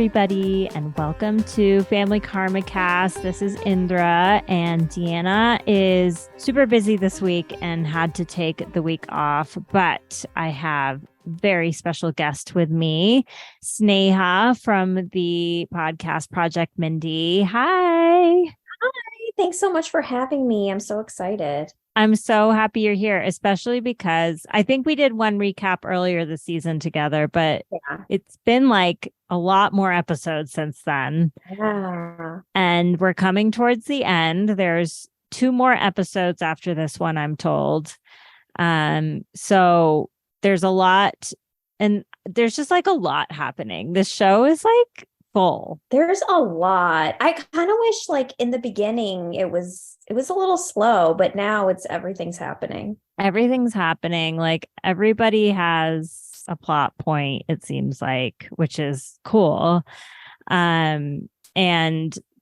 everybody, and welcome to Family Karma Cast. This is Indra, and Deanna is super busy this week and had to take the week off, but I have very special guest with me, Sneha from the podcast Project Mindy. Hi. Thanks so much for having me. I'm so excited. I'm so happy you're here, especially because I think we did one recap earlier this season together, but it's been like a lot more episodes since then. Yeah. And we're coming towards the end. There's 2 more episodes after this one, I'm told. So there's a lot, and there's just like a lot happening. This show is like full. There's a lot. I kind of wish like in the beginning it was a little slow, but now everything's happening. Everything's happening. Like everybody has a plot point, it seems like, which is cool. And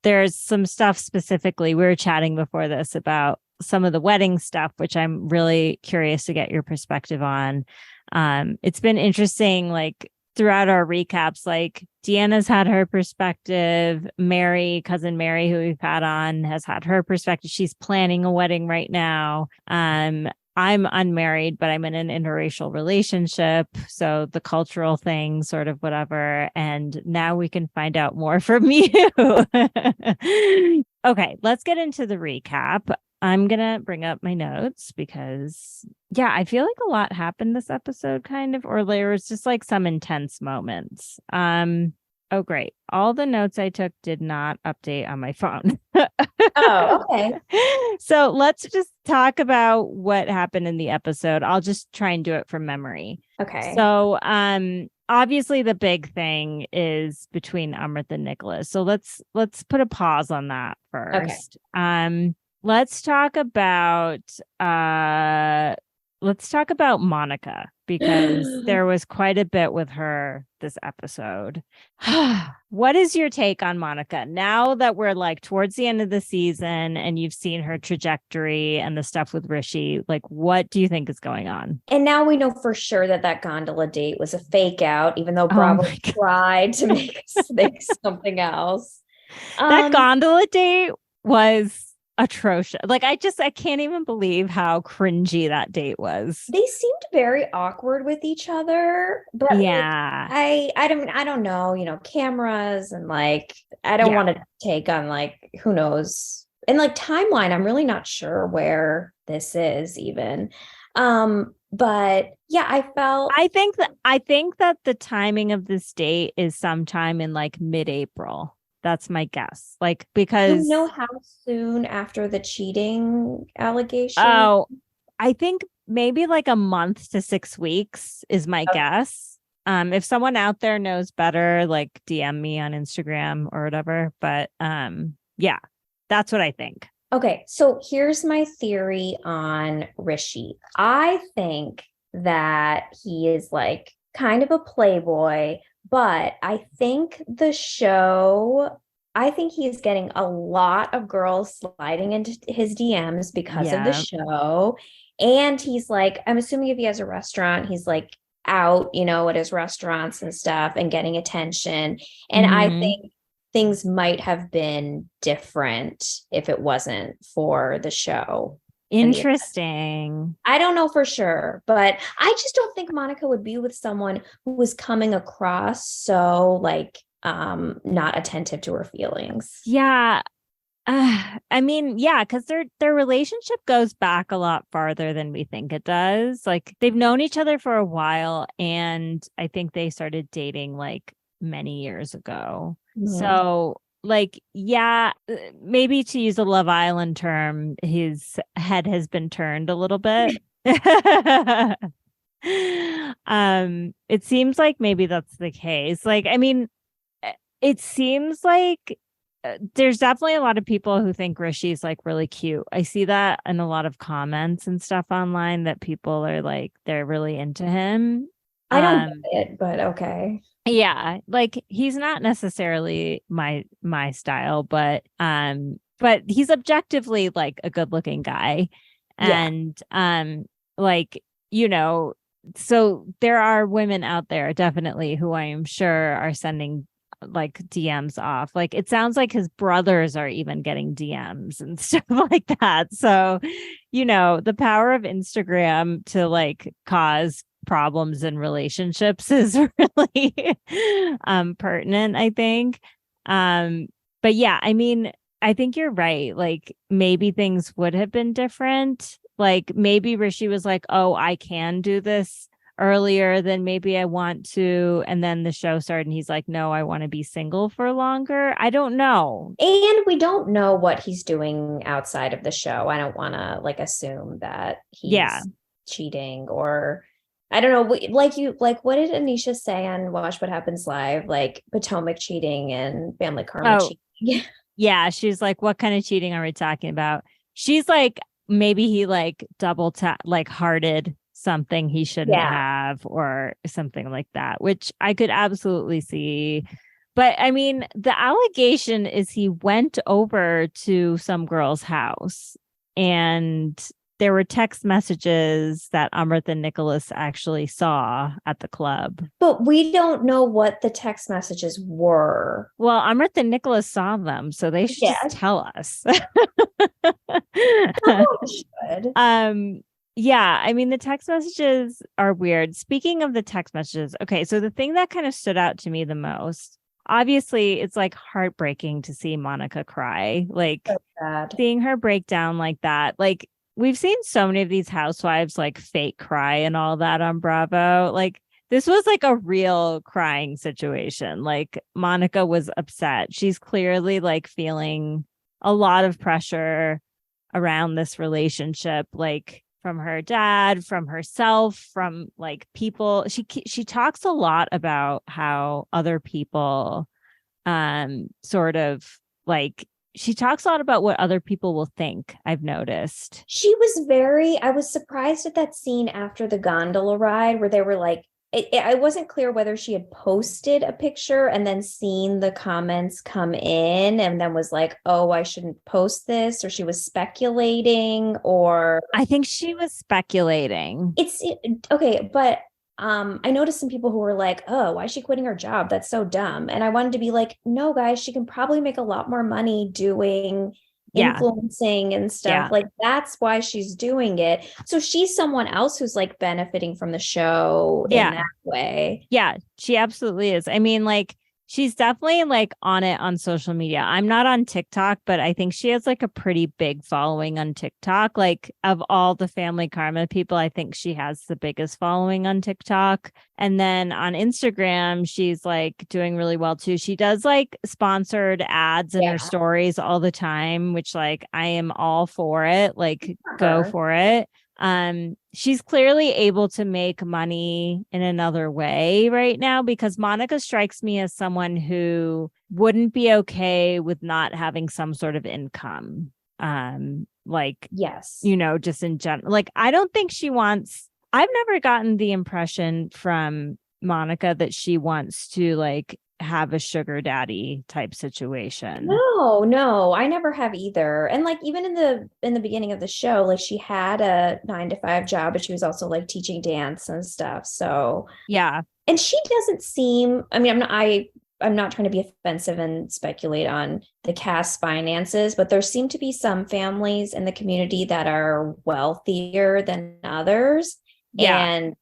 there's some stuff specifically, we were chatting before this about some of the wedding stuff, which I'm really curious to get your perspective on. It's been interesting, like throughout our recaps, like Deanna's had her perspective. Cousin Mary, who we've had on, has had her perspective. She's planning a wedding right now. I'm unmarried, but I'm in an interracial relationship. So the cultural thing, sort of whatever. And now we can find out more from you. Okay, let's get into the recap. I'm going to bring up my notes because, yeah, I feel like a lot happened this episode, kind of, or there was just like some intense moments. Oh, great. All the notes I took did not update on my phone. Oh, okay. So let's just talk about what happened in the episode. I'll just try and do it from memory. Okay. So, obviously the big thing is between Amrit and Nicholas. So let's put a pause on that first. Okay. Let's talk about Monica, because there was quite a bit with her this episode. What is your take on Monica now that we're like towards the end of the season and you've seen her trajectory and the stuff with Rishi? Like, what do you think is going on? And now we know for sure that gondola date was a fake out, even though Bravo tried to make us think something else. That gondola date was atrocious. Like I can't even believe how cringy that date was. They seemed very awkward with each other, but yeah, like, I don't know, cameras and like I don't want to take on like who knows. And like timeline, I'm really not sure where this is even. But yeah, I think that the timing of this date is sometime in like mid-April. That's my guess. Like, because you know how soon after the cheating allegation? Oh, I think maybe like a month to 6 weeks is my guess. If someone out there knows better, like DM me on Instagram or whatever. But yeah, that's what I think. Okay, so here's my theory on Rishi. I think that he is like kind of a playboy, but I think he's getting a lot of girls sliding into his DMs because of the show. And he's like, I'm assuming if he has a restaurant, he's like out, at his restaurants and stuff and getting attention. And I think things might have been different if it wasn't for the show. Interesting. I don't know for sure, but I just don't think Monica would be with someone who was coming across so like not attentive to her feelings. Yeah. I mean, yeah, because their relationship goes back a lot farther than we think it does. Like they've known each other for a while, and I think they started dating like many years ago. Mm-hmm. So like, yeah, maybe to use a Love Island term, his head has been turned a little bit. It seems like maybe that's the case. Like, I mean, it seems like there's definitely a lot of people who think Rishi's like really cute. I see that in a lot of comments and stuff online that people are like, they're really into him. I don't get it, but okay. Yeah, like he's not necessarily my style, but he's objectively like a good-looking guy. And like, so there are women out there definitely who I am sure are sending like DMs off. Like it sounds like his brothers are even getting DMs and stuff like that. So, the power of Instagram to like cause problems in relationships is really pertinent, I think. But yeah, I mean, I think you're right. Like maybe things would have been different. Like maybe Rishi was like, "Oh, I can do this earlier than maybe I want to." And then the show started and he's like, "No, I want to be single for longer." I don't know. And we don't know what he's doing outside of the show. I don't want to like assume that Yeah. he's cheating, or I don't know. What did Anisha say on Watch What Happens Live? Like Potomac cheating and Family Karma cheating. Yeah. She's like, "What kind of cheating are we talking about?" She's like, maybe he like like hearted something he shouldn't have or something like that, which I could absolutely see. But I mean, the allegation is he went over to some girl's house and there were text messages that Amrit and Nicholas actually saw at the club. But we don't know what the text messages were. Well, Amrit and Nicholas saw them, so they should just tell us. Yeah, I mean, the text messages are weird. Speaking of the text messages, okay, so the thing that kind of stood out to me the most, obviously, it's like heartbreaking to see Monica cry, like seeing her break down like that. Like we've seen so many of these housewives like fake cry and all that on Bravo. Like this was like a real crying situation. Like Monica was upset. She's clearly like feeling a lot of pressure around this relationship, like from her dad, from herself, from like people. She talks a lot about how other people sort of like she talks a lot about what other people will think. I've noticed. I was surprised at that scene after the gondola ride where they were like, I wasn't clear whether she had posted a picture and then seen the comments come in and then was like, "Oh, I shouldn't post this," or she was speculating, or I think she was speculating. Okay, but I noticed some people who were like, "Oh, why is she quitting her job? That's so dumb." And I wanted to be like, "No, guys, she can probably make a lot more money doing influencing and stuff. Like that's why she's doing it. So she's someone else who's like benefiting from the show in that way." Yeah, she absolutely is. I mean, like she's definitely like on it on social media. I'm not on TikTok, but I think she has like a pretty big following on TikTok. Like of all the Family Karma people, I think she has the biggest following on TikTok. And then on Instagram, she's like doing really well too. She does like sponsored ads in her stories all the time, which like I am all for it. Like go for it. She's clearly able to make money in another way right now, because Monica strikes me as someone who wouldn't be okay with not having some sort of income. Like, just in general, like, I don't think I've never gotten the impression from Monica that she wants to like have a sugar daddy type situation. No, I never have either. And like even in the beginning of the show, like she had a 9 to 5 job, but she was also like teaching dance and stuff. So yeah. And she doesn't seem, I mean, I'm not trying to be offensive and speculate on the Kast finances, but there seem to be some families in the community that are wealthier than others. Yeah. And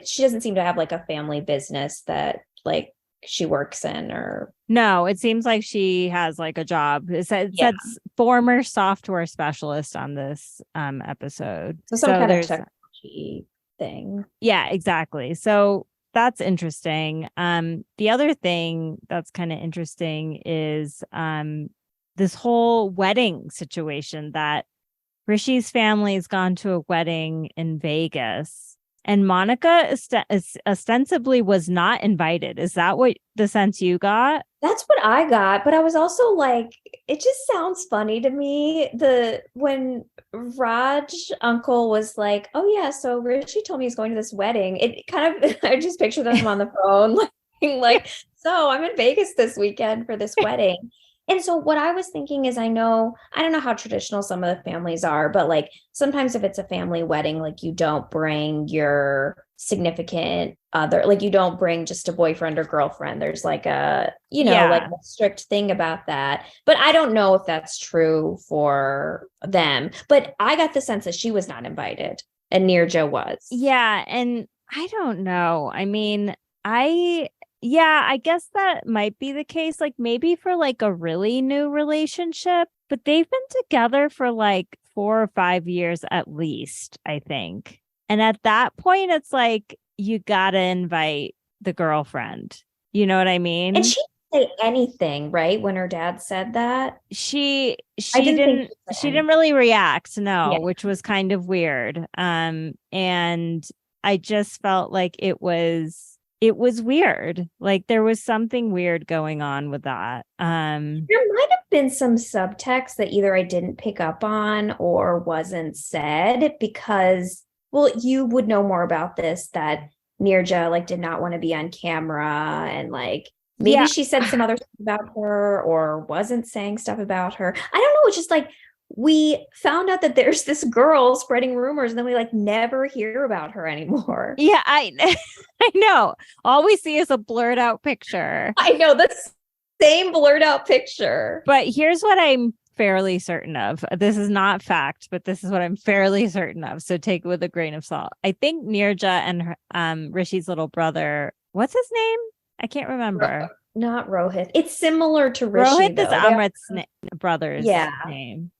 she doesn't seem to have like a family business that like she works in, or no, it seems like she has like a job. It says former software specialist on this episode. So some kind of technology thing. Yeah, exactly. So that's interesting. The other thing that's kind of interesting is this whole wedding situation that Rishi's family's gone to a wedding in Vegas. And Monica ostensibly was not invited. Is that what the sense you got? That's what I got. But I was also like, it just sounds funny to me. When Raj uncle was like, "Oh yeah, so Rishi told me he's going to this wedding." It kind of, I just picture them on the phone like, "So I'm in Vegas this weekend for this wedding." And so what I was thinking is I don't know how traditional some of the families are, but like sometimes if it's a family wedding, like you don't bring your significant other, like you don't bring just a boyfriend or girlfriend. There's like like Yeah. a strict thing about that. But I don't know if that's true for them. But I got the sense that she was not invited and Nirja was. Yeah. And I don't know. I mean, I, yeah, I guess that might be the case. Like maybe for like a really new relationship, but they've been together for like 4 or 5 years at least, I think. And at that point, it's like you gotta invite the girlfriend. You know what I And mean? she didn't say anything, right? When her dad said that. She I she didn't think didn't she said she didn't anything. really react, no, Yeah. which was kind of weird. And I just felt like it was weird. Like there was something weird going on with that. There might have been some subtext that either I didn't pick up on or wasn't said because, well, you would know more about this that Nirja like did not want to be on camera and like maybe Yeah. she said some other stuff about her or wasn't saying stuff about her. I don't know. It's just like we found out that there's this girl spreading rumors and then we like never hear about her anymore. Yeah, I I know. All we see is a blurred out picture. I know the same blurred out picture. But here's what I'm fairly certain of. This is not fact, but this is what I'm fairly certain of. So take it with a grain of salt. I think Nirja and Rishi's little brother, what's his name? I can't remember. Not Rohit. It's similar to Rishi Rohit is though. They are, Amrit's brother's yeah. name.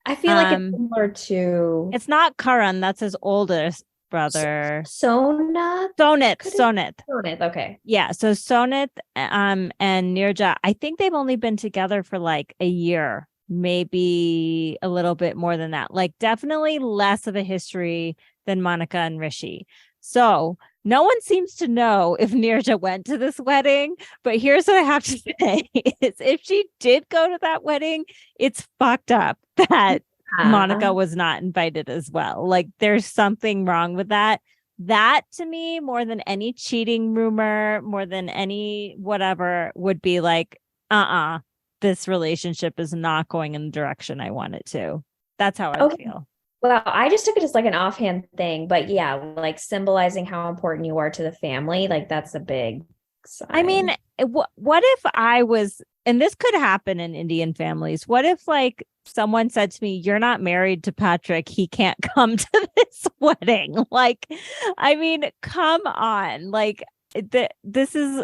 I feel like it's Um, similar to it's not Karan, that's his oldest brother. Sona. Sonit, Could it Sonit. Sonit? Okay. Yeah, so Sonit and Nirja, I think they've only been together for like a year, maybe a little bit more than that. Like definitely less of a history than Monica and Rishi. So no one seems to know if Nirja went to this wedding, but here's what I have to say is if she did go to that wedding, it's fucked up that Monica was not invited as well. Like there's something wrong with that. That to me, more than any cheating rumor, more than any whatever, would be like, this relationship is not going in the direction I want it to. That's how I would Okay. feel. Well, I just took it as like an offhand thing, but yeah, like symbolizing how important you are to the family, like that's a big I mean, sign. what if I was, and this could happen in Indian families. What if like someone said to me, "You're not married to Patrick. He can't come to this wedding." Like, I mean, come on. Like, this is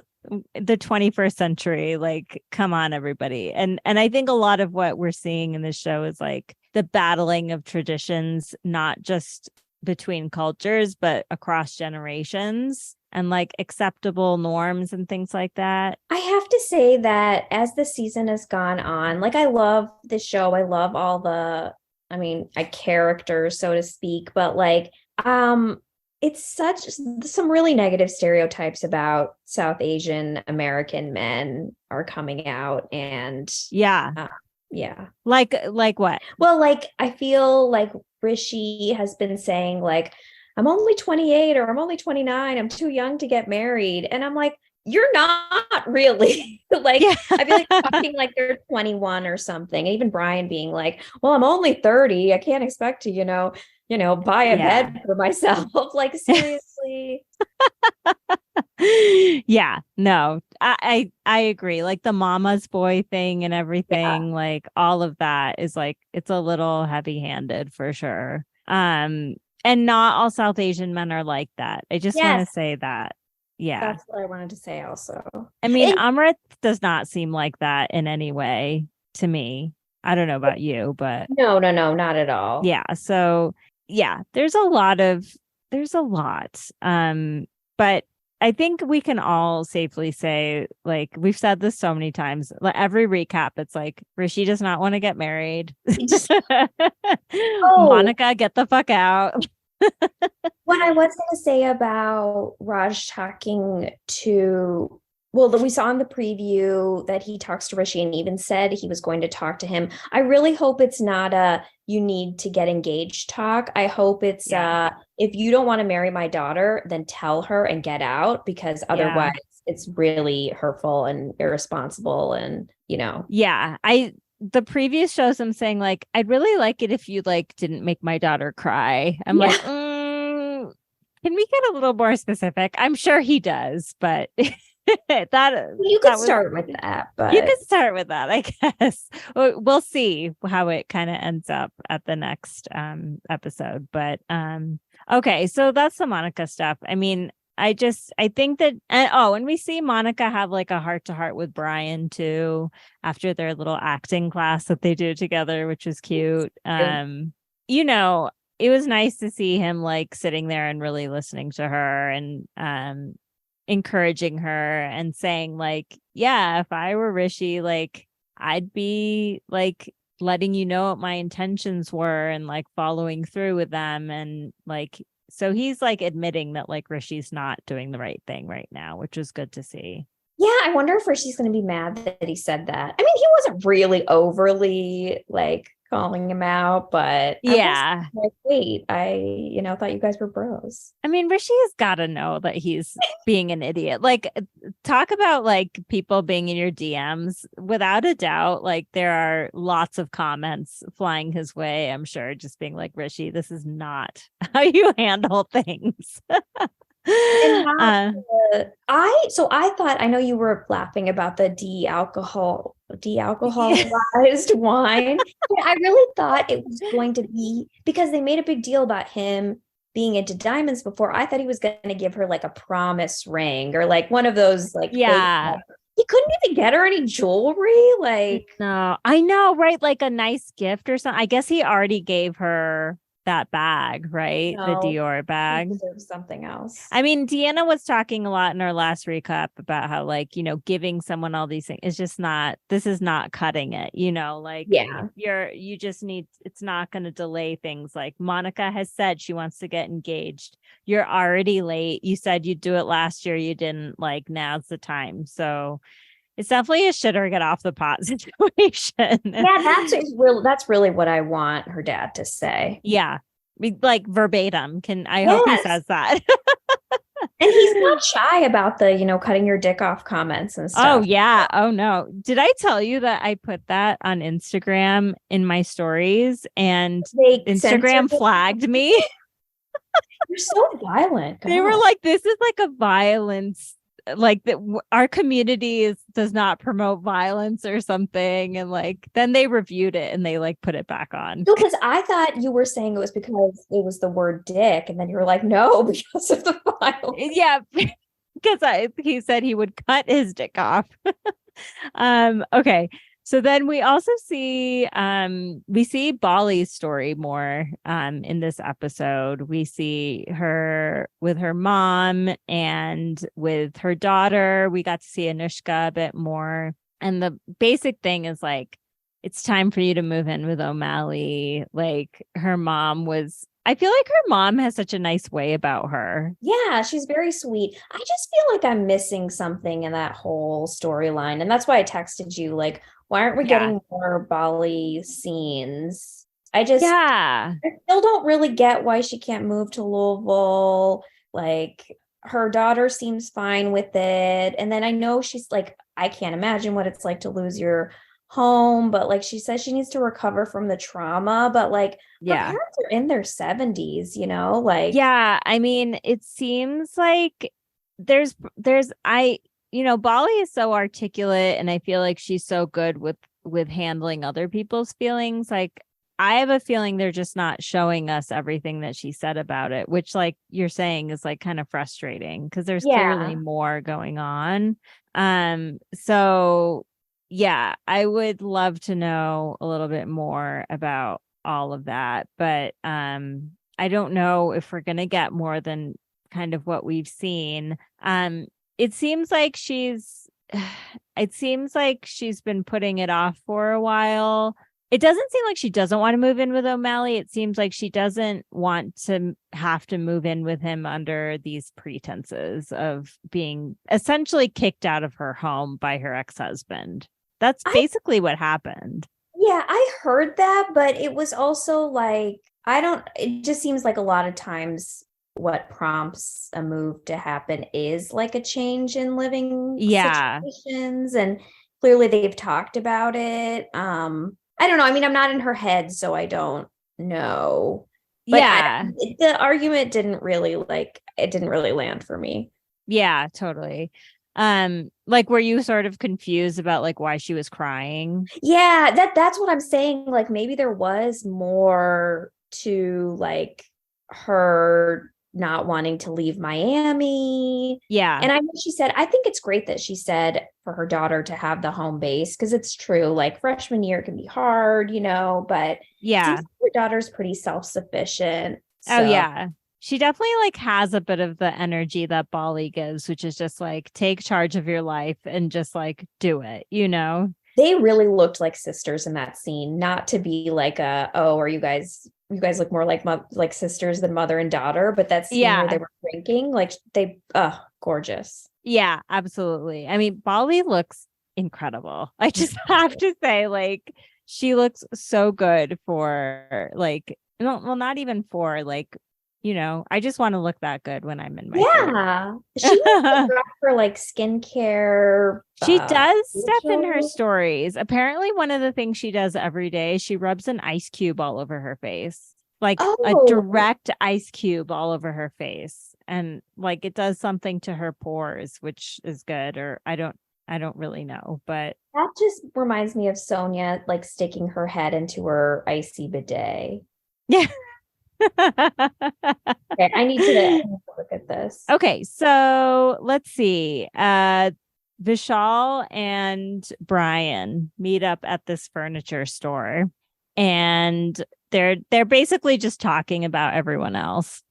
the 21st century. Like, come on, everybody. And I think a lot of what we're seeing in this show is like the battling of traditions, not just between cultures, but across generations and like acceptable norms and things like that. I have to say that as the season has gone on, like I love this show. I love all the, I mean, I characters, so to speak, but like, it's such some really negative stereotypes about South Asian American men are coming out, and Yeah. yeah. Like what? Well, like I feel like Rishi has been saying like I'm only 28 or I'm only 29, I'm too young to get married. And I'm like, you're not really. Like Yeah. I feel like talking like they're 21 or something. And even Brian being like, well, I'm only 30. I can't expect to, buy a Yeah. bed for myself. Like seriously. Yeah, no, I agree. Like the mama's boy thing and Yeah. everything, like all of that is like it's a little heavy-handed for sure. And not all South Asian men are like that. I just want to Yes. say that. Yeah. That's what I wanted to say also. I mean, And Amrit does not seem like that in any way to me. I don't know about you, but no, no, no, not at all. yeah. So yeah, there's a lot. But I think we can all safely say, like we've said this so many times, like every recap, it's like Rishi does not want to get married. Just, oh, Monica, get the fuck out. what I was going to say about Raj talking to, well, that we saw in the preview that he talks to Rishi and even said he was going to talk to him. I really hope it's not a you need to get engaged talk. I hope it's Yeah. if you don't want to marry my daughter, then tell her and get out because Yeah. otherwise it's really hurtful and irresponsible, and Yeah. The previous shows I'm saying like I'd really like it if you like didn't make my daughter cry. I'm yeah. like, can we get a little more specific? I'm sure he does, but that You could that was start with that, you but could start with that, I guess. We'll see how it kind of ends up at the next episode. But okay, so that's the Monica stuff. I mean, I think that and we see Monica have like a heart to heart with Brian too after their little acting class that they do together, which is cute. You know, it was nice to see him like sitting there and really listening to her and encouraging her and saying like, yeah, if I were Rishi, like I'd be like letting you know what my intentions were and like following through with them. And like, so he's like admitting that like Rishi's not doing the right thing right now, which is good to see. yeah, I wonder if Rishi's going to be mad that he said that. I mean, he wasn't really overly like calling him out, but I was Yeah. like, wait, I thought you guys were bros. I mean, Rishi has got to know that he's being an idiot. Like, talk about like people being in your DMs. Without a doubt, like there are lots of comments flying his way. I'm sure, just being like, Rishi, this is not how you handle things. And now uh, I thought, I know you were laughing about the de-alcoholized wine. But I really thought it was going to be, because they made a big deal about him being into diamonds before. I thought he was going to give her like a promise ring or like one of those like fake. yeah. He couldn't even get her any jewelry. Like, No, I know, right? Like a nice gift or something. I guess he already gave her that bag, right? The no, Dior he bag. deserves something else. I mean, Deanna was talking a lot in our last recap about how, like, giving someone all these things is just not, this is not cutting it, like Yeah. you just need, it's not going to delay things. Like Monica has said she wants to get engaged. You're already late. You said you'd do it last year. You didn't, like, now's the time. So it's definitely a shit or get off the pot situation. Yeah, that's really what I want her dad to say. Yeah. Like verbatim. I hope he Yes. says that. And he's not shy about the, cutting your dick off comments and Oh, stuff. yeah. Oh, no. Did I tell you that I put that on Instagram in my stories and They censored Instagram it. flagged me? You're so violent. They were God. like, this is like a violence, like that our community does not promote violence or something. And like, then they reviewed it and they like put it back on. No, because I thought you were saying it was because it was the word dick, and then you were like, no, because of the violence. Yeah. Because he said he would cut his dick off. Okay. So then we also see Bali's story more in this episode. We see her with her mom and with her daughter. We got to see Anushka a bit more. And the basic thing is like, it's time for you to move in with O'Malley. Like her mom was, I feel like her mom has such a nice way about her. Yeah, she's very sweet. I just feel like I'm missing something in that whole storyline. And that's why I texted you, like, why aren't we getting more Bali scenes? I still don't really get why she can't move to Louisville. Like, her daughter seems fine with it. And then I know she's like, I can't imagine what it's like to lose your home, but like she says she needs to recover from the trauma, but like her parents are in their 70s, like I mean, it seems like there's Bali is so articulate and I feel like she's so good with handling other people's feelings. Like I have a feeling they're just not showing us everything that she said about it, which like you're saying is like kind of frustrating because there's clearly more going on. So yeah, I would love to know a little bit more about all of that, but I don't know if we're going to get more than kind of what we've seen. It seems like she's been putting it off for a while. It doesn't seem like she doesn't want to move in with O'Malley. It seems like she doesn't want to have to move in with him under these pretenses of being essentially kicked out of her home by her ex-husband. That's basically what happened. Yeah, I heard that, but it was also like, it just seems like a lot of times what prompts a move to happen is like a change in living Yeah. situations, and clearly they've talked about it. I don't know. I mean, I'm not in her head, so I don't know. But Yeah. the argument didn't really land for me. Yeah, totally. Like were you sort of confused about like why she was crying? Yeah, that's what I'm saying. Like maybe there was more to like her not wanting to leave Miami. Yeah. And I know she said, I think it's great that she said for her daughter to have the home base because it's true. Like freshman year can be hard, but it seems Yeah. like her daughter's pretty self-sufficient. Oh So yeah. She definitely like has a bit of the energy that Bali gives, which is just like take charge of your life and just like do it, you know? they really looked like sisters in that scene, not to be like oh, are you guys look more like sisters than mother and daughter, but that scene where they Yeah. were drinking, like gorgeous. Yeah, absolutely. I mean, Bali looks incredible. I just have to say, like, she looks so good for like, no, well, not even for like, I just want to look that good when I'm in my 30s. Yeah, she needs to drop her like skincare She does stuff in her facial. stories. Apparently, one of the things she does every day, she rubs an ice cube all over her face, like a Oh, direct ice cube all over her face. And like it does something to her pores, which is good, or I don't really know, but that just reminds me of Sonia like sticking her head into her icy bidet. yeah. Okay, I need to look at this. Okay, so let's see. Vishal and Brian meet up at this furniture store and they're basically just talking about everyone else.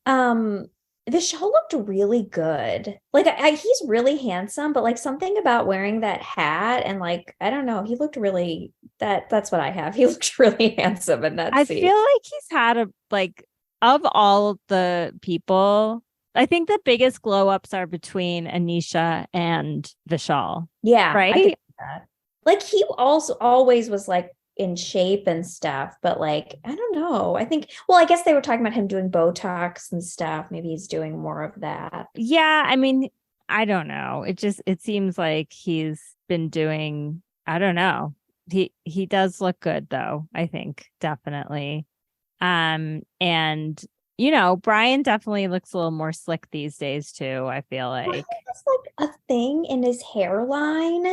Um, the show looked really good. Like he's really handsome, but like something about wearing that hat and like I don't know, he looked really that's what I have. He looked really handsome in that I scene. feel like he's had a like of all the people, I think the biggest glow ups are between Anisha and Vishal, Yeah, I could right? see that. Like he also always was like in shape and stuff, but like I don't know. I think well, I guess they were talking about him doing Botox and stuff. Maybe he's doing more of that. Yeah, I mean, I don't know. It seems like he's been doing, I don't know. He does look good though, I think, definitely. And Brian definitely looks a little more slick these days too, I feel Why is like. this like a thing in his hairline?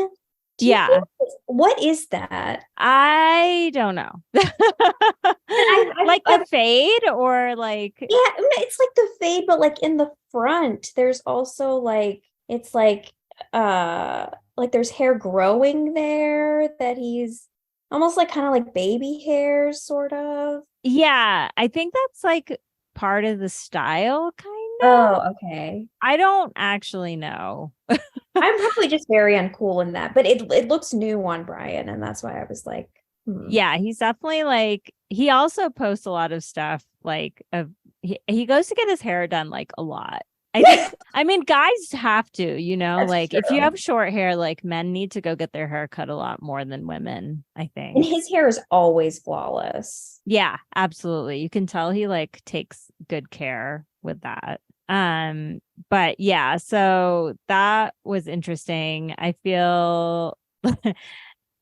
Do you feel Yeah, what is that? I don't know. And Like the fade or like yeah, I mean, it's like the fade, but like in the front, there's also like it's like there's hair growing there that he's almost like kind of like baby hairs, sort of. yeah, I think that's like part of the style kind of. Oh, okay. I don't actually know. I'm probably just very uncool in that, but it looks new on Brian, and that's why I was like, hmm. Yeah, he's definitely like he also posts a lot of stuff like he goes to get his hair done like a lot. I think I mean guys have to, That's like if you true. have short hair, like men need to go get their hair cut a lot more than women, I And think. his hair is always flawless. Yeah, absolutely. You can tell he like takes good care with that. But yeah, so that was interesting. I feel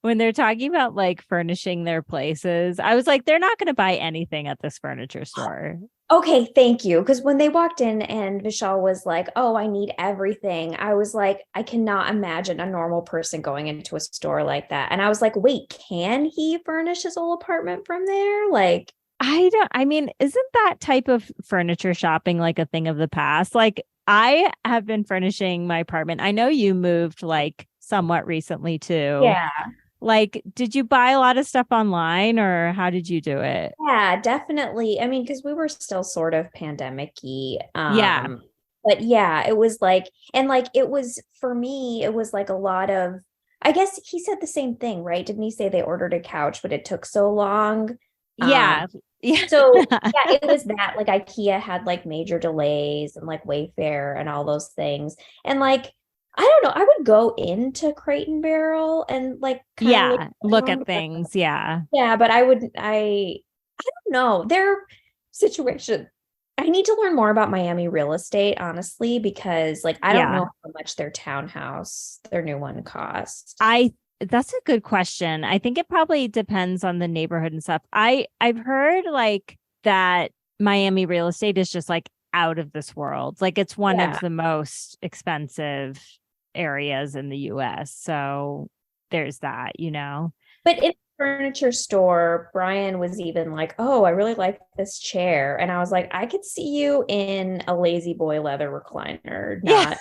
when they're talking about like furnishing their places, I was like, they're not going to buy anything at this furniture store. Okay, thank you. Because when they walked in and Vishal was like, "Oh, I need everything," I was like, I cannot imagine a normal person going into a store like that. And I was like, wait, can he furnish his whole apartment from there? Like, I mean, isn't that type of furniture shopping like a thing of the past? Like, I have been furnishing my apartment. I know you moved like somewhat recently too. yeah, Like, did you buy a lot of stuff online or how did you do it? yeah, definitely. I mean, because we were still sort of pandemic-y. Yeah. But yeah, it was like, and like it was for me, it was like a lot of, I guess he said the same thing, right? Didn't he say they ordered a couch, but it took so long? Um, Yeah. Yeah. So yeah, it was that like IKEA had like major delays and like Wayfair and all those things. And like, I don't know, I would go into Crate and Barrel and like kind of look Yeah. Look around, at things. Yeah. yeah, but I don't know. Their situation I need to learn more about Miami real estate, honestly, because like I don't Yeah. know how much their townhouse, their new one cost. That's a good question. I think it probably depends on the neighborhood and stuff. I've heard like that Miami real estate is just like out of this world. Like it's one Yeah. of the most expensive areas in the US. So there's that, you know. But in the furniture store, Brian was even like, "Oh, I really like this chair." And I was like, "I could see you in a lazy boy leather recliner, Yeah.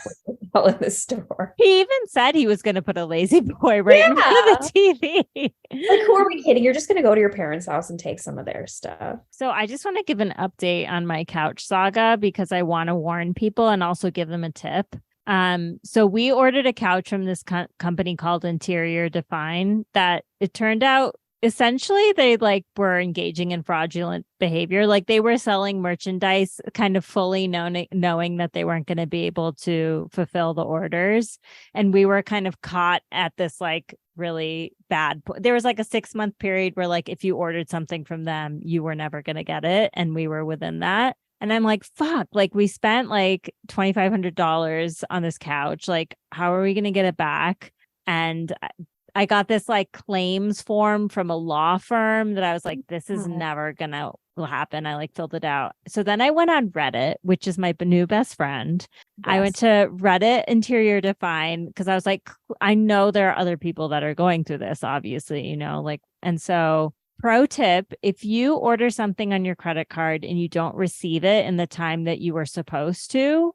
not in the store." He even said he was going to put a lazy boy right in front of Yeah. the TV. Like, who are we kidding? You're just going to go to your parents' house and take some of their stuff. So I just want to give an update on my couch saga because I want to warn people and also give them a tip. So we ordered a couch from this company called Interior Define that it turned out essentially they like were engaging in fraudulent behavior. Like they were selling merchandise kind of fully knowing that they weren't going to be able to fulfill the orders. And we were kind of caught at this like really bad there was like a 6-month period where like if you ordered something from them, you were never going to get it. And we were within that. And I'm like, fuck, like we spent like $2,500 on this couch. Like, how are we going to get it back? And I got this like claims form from a law firm that I was like, this is never going to happen. I like filled it out. So then I went on Reddit, which is my new best friend. Yes. I went to Reddit Interior Define because I was like, I know there are other people that are going through this, obviously, you know, like, and so pro tip, if you order something on your credit card and you don't receive it in the time that you were supposed to,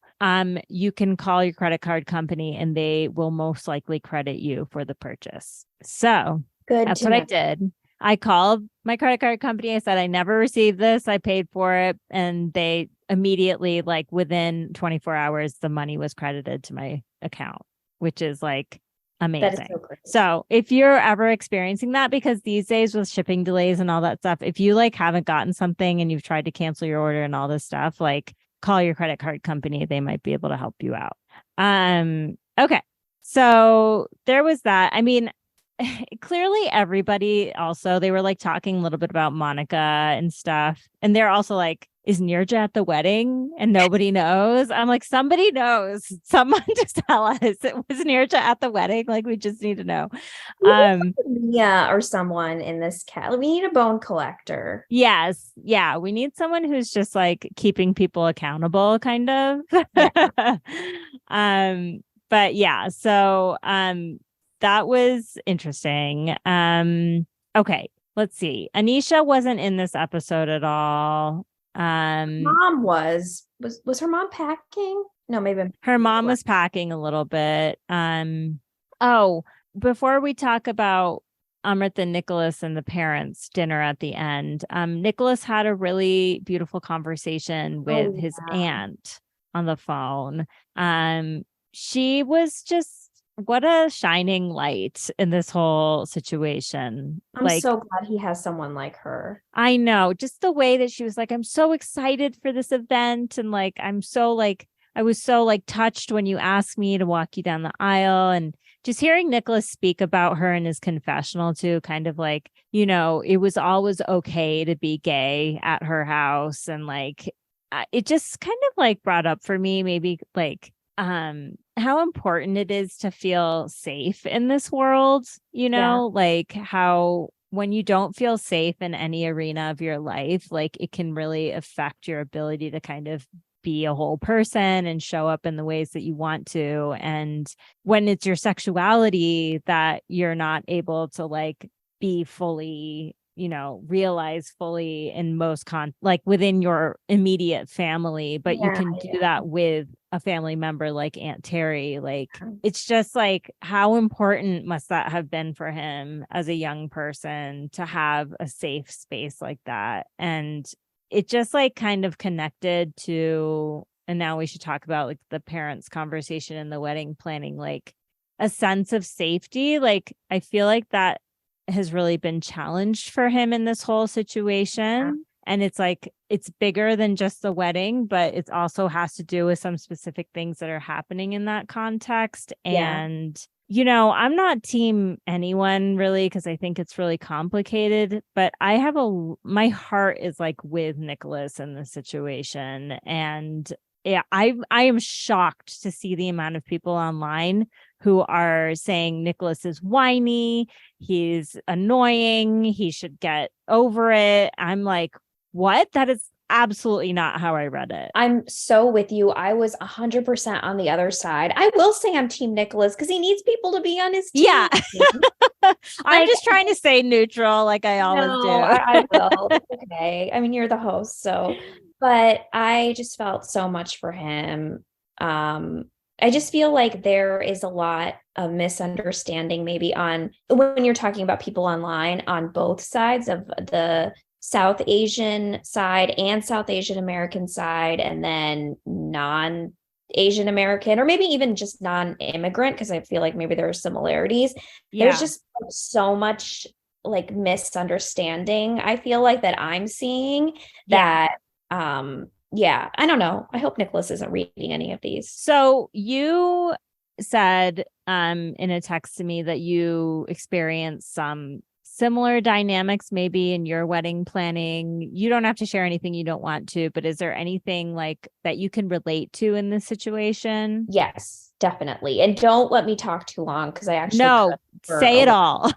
you can call your credit card company and they will most likely credit you for the purchase. So that's what I did. I called my credit card company. I said, I never received this. I paid for it. And they immediately, like within 24 hours, the money was credited to my account, which is like amazing. That is so great. So if you're ever experiencing that, because these days with shipping delays and all that stuff, if you like haven't gotten something and you've tried to cancel your order and all this stuff, like call your credit card company. They might be able to help you out. Okay. So there was that. I mean, clearly everybody also, they were like talking a little bit about Monica and stuff. And they're also like, is Nirja at the wedding? And nobody knows. I'm like, somebody knows. Someone just tell us. It was Nirja at the wedding. Like, we just need to know. Yeah, or someone in this cat. We need a bone collector. Yes. Yeah. We need someone who's just like keeping people accountable, kind of. Yeah. But yeah, so that was interesting. Okay, let's see. Anisha wasn't in this episode at all. Mom was her mom packing? No, maybe her mom was packing a little bit. Oh, before we talk about Amrit and Nicholas and the parents' dinner at the end, Nicholas had a really beautiful conversation with his aunt on the phone. She was just what a shining light in this whole situation. I'm so glad he has someone like her. I know, just the way that she was like, I'm so excited for this event. And like, I was so like touched when you asked me to walk you down the aisle. And just hearing Nicholas speak about her in his confessional too, kind of like, you know, it was always okay to be gay at her house. And like, it just kind of like brought up for me, maybe like, how important it is to feel safe in this world, you know, like how when you don't feel safe in any arena of your life, like it can really affect your ability to kind of be a whole person and show up in the ways that you want to. And when it's your sexuality that you're not able to like be fully, you know, realize fully in most like within your immediate family, but you can do that with a family member like Aunt Terry. Like it's just like how important must that have been for him as a young person to have a safe space like that. And it just like kind of connected to, and now we should talk about like the parents' conversation in the wedding planning, like a sense of safety. Like I feel like that has really been challenged for him in this whole situation. And it's like, it's bigger than just the wedding, but it also has to do with some specific things that are happening in that context. And I'm not team anyone really because I think it's really complicated, but my heart is like with Nicholas in this situation. And yeah, I am shocked to see the amount of people online who are saying Nicholas is whiny, he's annoying, he should get over it. I'm like, what? That is absolutely not how I read it. I'm so with you. I was 100% on the other side. I will say I'm Team Nicholas because he needs people to be on his team. Yeah. I'm Like, just trying to stay neutral like I always no, do. I will. It's okay. I mean, you're the host, so, but I just felt so much for him. I just feel like there is a lot of misunderstanding maybe on when you're talking about people online on both sides of the South Asian side and South Asian American side, and then non Asian American, or maybe even just non-immigrant, because I feel like maybe there are similarities. There's Yeah. just so much like misunderstanding, I feel like, that I'm seeing Yeah. that yeah, I don't know. I hope Nicholas isn't reading any of these. So you said in a text to me that you experienced some similar dynamics maybe in your wedding planning. You don't have to share anything you don't want to, but is there anything like that you can relate to in this situation? Yes, definitely. And don't let me talk too long because I actually No, could for say a it while. all.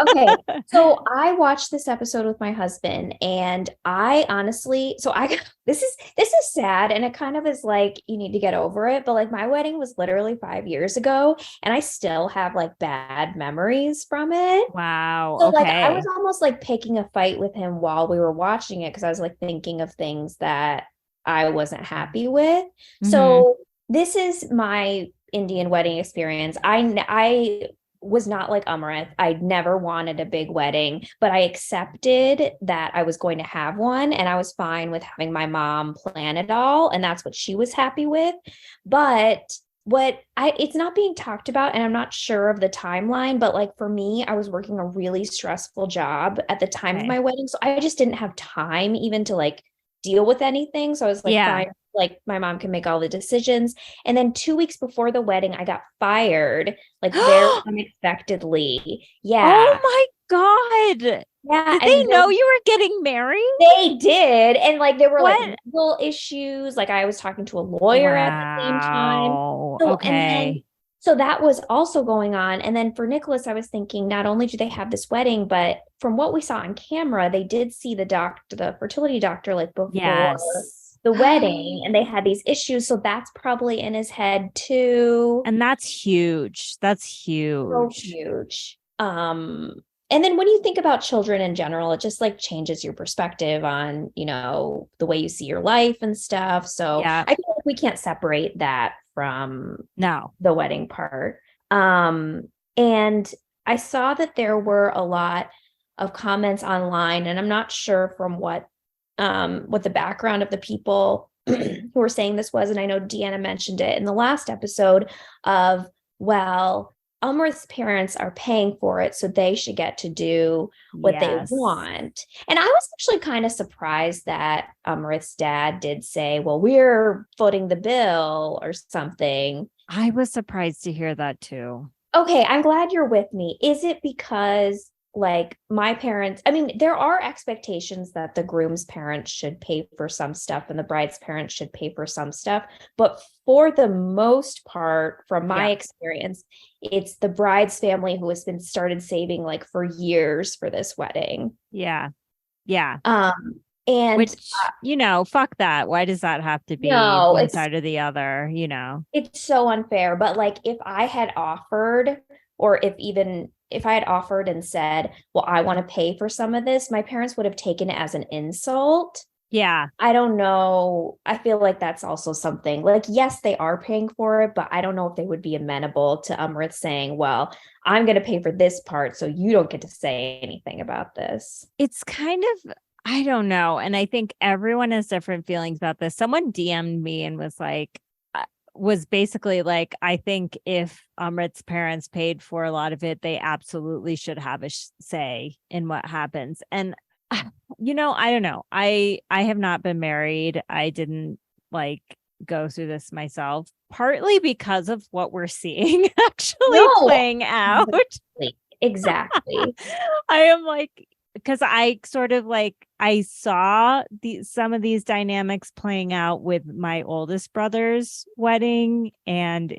Okay. So I watched this episode with my husband, and I honestly, so I this is sad, and it kind of is like you need to get over it, but like my wedding was literally 5 years ago and I still have like bad memories from it. Wow. So like I was Okay. almost like picking a fight with him while we were watching it because I was like thinking of things that I wasn't happy with. Hmm. So this is my Indian wedding experience. I was not like Amrit. I never wanted a big wedding, but I accepted that I was going to have one, and I was fine with having my mom plan it all, and that's what she was happy with. But what I it's not being talked about, and I'm not sure of the timeline, but like for me, I was working a really stressful job at the time of Okay. my wedding, so I just didn't have time even to like deal with anything. So I was like, Yeah. fine, like my mom can make all the decisions. And then 2 weeks before the wedding, I got fired like very unexpectedly. Oh Yeah. my God. Yeah. Did they And know you were getting married? they did. And like there were like What? legal issues. Like I was talking to a lawyer at the same time. Wow. So, and then, Okay. so that was also going on. And then for Nicholas, I was thinking not only do they have this wedding, but from what we saw on camera, they did see the doctor, the fertility doctor, like before Yes. the wedding, and they had these issues. So that's probably in his head too. And that's huge. That's So huge. huge. And then when you think about children in general, it just like changes your perspective on, the way you see your life and stuff. So Yeah. I feel like we can't separate that from No. the wedding part. And I saw that there were a lot of comments online, and I'm not sure from what the background of the people who were saying this was. And I know Deanna mentioned it in the last episode of, well, Umrith's parents are paying for it, so they should get to do what they Yes. want. And I was actually kind of surprised that Umrith's dad did say, well, we're footing the bill or something. I was surprised to hear that too. Okay, I'm glad you're with me. Is it because like my parents, I mean, there are expectations that the groom's parents should pay for some stuff and the bride's parents should pay for some stuff, but for the most part, from my Yeah. experience, it's the bride's family who has been started saving like for years for this wedding. Yeah. Yeah. Um, and Which, fuck that. Why does that have to be no, one it's side or the other? it's so unfair. But like if I had offered, or if I had offered and said, well, I want to pay for some of this, my parents would have taken it as an insult. Yeah. I don't know. I feel like that's also something like, yes, they are paying for it, but I don't know if they would be amenable to Umrith saying, well, I'm going to pay for this part, so you don't get to say anything about this. It's kind of, I don't know. And I think everyone has different feelings about this. Someone DM'd me and was basically like, I think if Amrit's parents paid for a lot of it, they absolutely should have a say in what happens. And I don't know. I have not been married. I didn't like go through this myself, partly because of what we're seeing actually No, playing out. exactly. I am like, because I sort of like, I saw some of these dynamics playing out with my oldest brother's wedding, and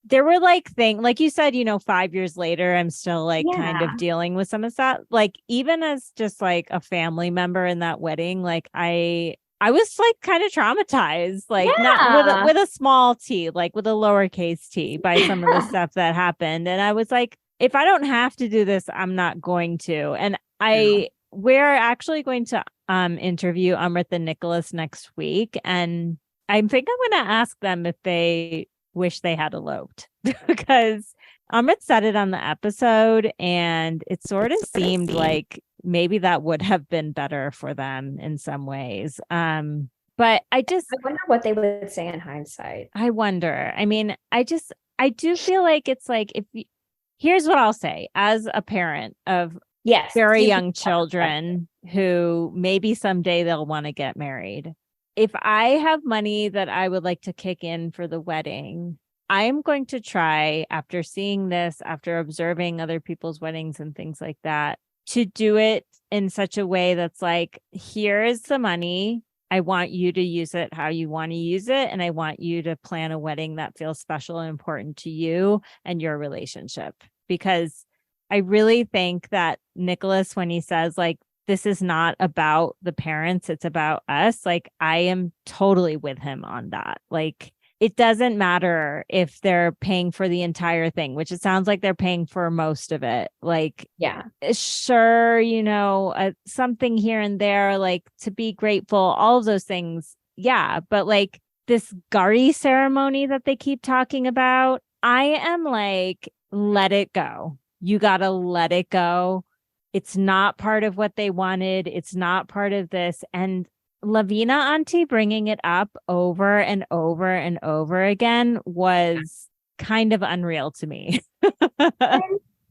there were like things, like you said, 5 years later, I'm still like kind of Yeah. dealing with some of that. Like, even as just like a family member in that wedding, like I was like kind of traumatized, like not Yeah. with a small t, like with a lowercase t, by some of the stuff that happened. And I was like, if I don't have to do this, I'm not going to. And we're actually going to interview Amrit and Nicholas next week. And I think I'm going to ask them if they wish they had eloped because Amrit said it on the episode, and it sort of seemed like maybe that would have been better for them in some ways. But I wonder what they would say in hindsight. I wonder. I mean, I do feel like it's like, here's what I'll say as a parent of very young children who maybe someday they'll want to get married. If I have money that I would like to kick in for the wedding, I am going to try, after seeing this, after observing other people's weddings and things like that, to do it in such a way that's like, here is the money. I want you to use it how you want to use it. And I want you to plan a wedding that feels special and important to you and your relationship. Because I really think that Nicholas, when he says like, this is not about the parents, it's about us, like, I am totally with him on that. Like, it doesn't matter if they're paying for the entire thing, which it sounds like they're paying for most of it. Like, Yeah. Sure, something here and there, like to be grateful, all of those things. Yeah. But like this Gari ceremony that they keep talking about, I am like, let it go. You got to let it go. It's not part of what they wanted. It's not part of this. And Lavina auntie bringing it up over and over and over again was kind of unreal to me. I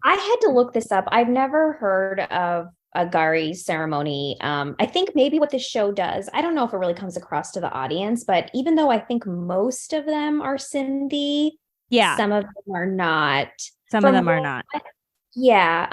had to look this up. I've never heard of a Gari ceremony. I think maybe what this show does, I don't know if it really comes across to the audience, but even though I think most of them are Sindhi, some of them are not. Some of them are not. Yeah.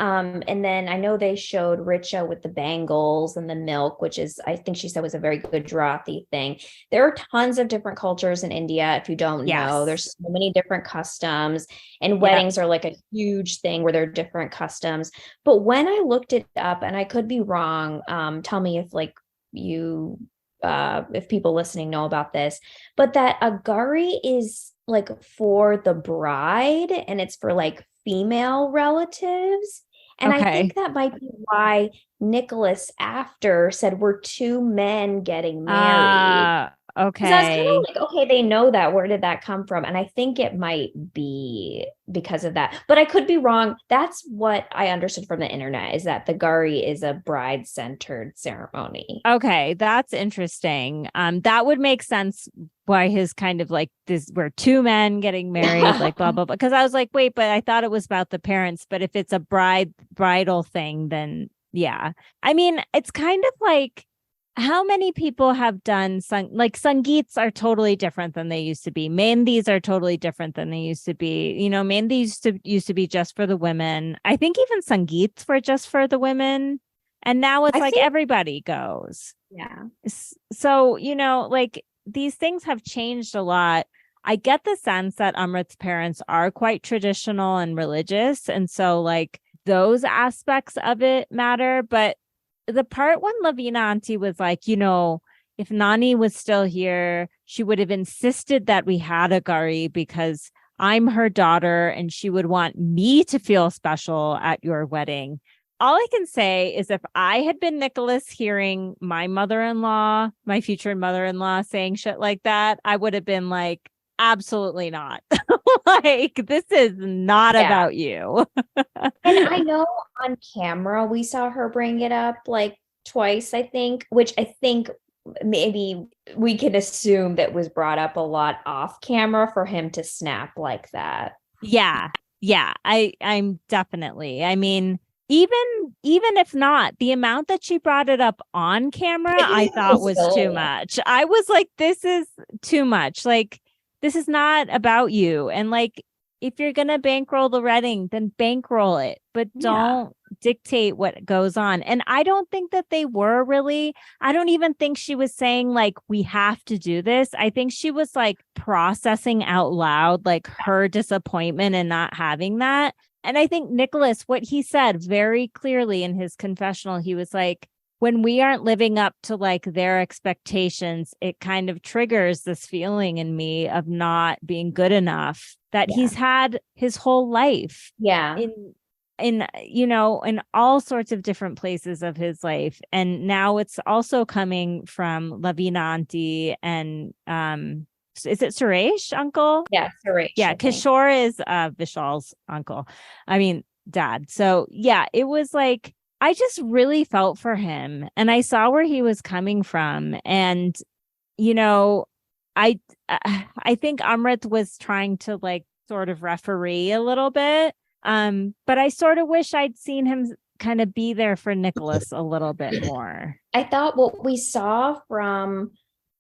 And then I know they showed Richa with the bangles and the milk, which is, I think she said, was a very good Gujarati thing. There are tons of different cultures in India. If you don't know, there's so many different customs, and weddings are like a huge thing where there are different customs. But when I looked it up, and I could be wrong, tell me if like if people listening know about this, but that a gari is like for the bride and it's for like female relatives. And I think that might be why Nicholas after said we're two men getting married. Okay. So I was kind of like, okay, they know that. Where did that come from? And I think it might be because of that. But I could be wrong. That's what I understood from the internet, is that the Gari is a bride-centered ceremony. Okay, that's interesting. That would make sense why his kind of like this, we're two men getting married, like blah, blah, blah. Because I was like, wait, but I thought it was about the parents. But if it's a bridal thing, then yeah. I mean, it's kind of like, how many people have done sangeets are totally different than they used to be. Mehndis are totally different than they used to be. Mehndi used to be just for the women. I think even sangeets were just for the women. And now it's like everybody goes. Yeah. So, like these things have changed a lot. I get the sense that Amrit's parents are quite traditional and religious. And so like those aspects of it matter. But the part when Lavina auntie was like, if Nani was still here, she would have insisted that we had a Gari because I'm her daughter and she would want me to feel special at your wedding. All I can say is if I had been Nicholas hearing my mother-in-law, my future mother-in-law saying shit like that, I would have been like, absolutely not. Like, this is not about you. And I know on camera we saw her bring it up like twice, I think, which I think maybe we can assume that was brought up a lot off camera for him to snap like that. Yeah. I'm definitely. I mean, even if not, the amount that she brought it up on camera, I thought was too much. I was like, this is too much. Like, this is not about you. And like, if you're gonna bankroll the wedding, then bankroll it, but don't dictate what goes on. And I don't think that they were really. I don't even think she was saying like, we have to do this. I think she was like processing out loud like her disappointment in not having that. And I think Nicholas, what he said very clearly in his confessional, he was like, when we aren't living up to like their expectations, it kind of triggers this feeling in me of not being good enough that he's had his whole life. Yeah. In all sorts of different places of his life. And now it's also coming from Lavina Auntie and is it Suresh uncle? Yeah, Suresh. Yeah, Kishore is Vishal's uncle. I mean, dad. So yeah, it was like I just really felt for him, and I saw where he was coming from, and I I think Amrit was trying to like sort of referee a little bit, but I sort of wish I'd seen him kind of be there for Nicholas a little bit more. I thought what we saw from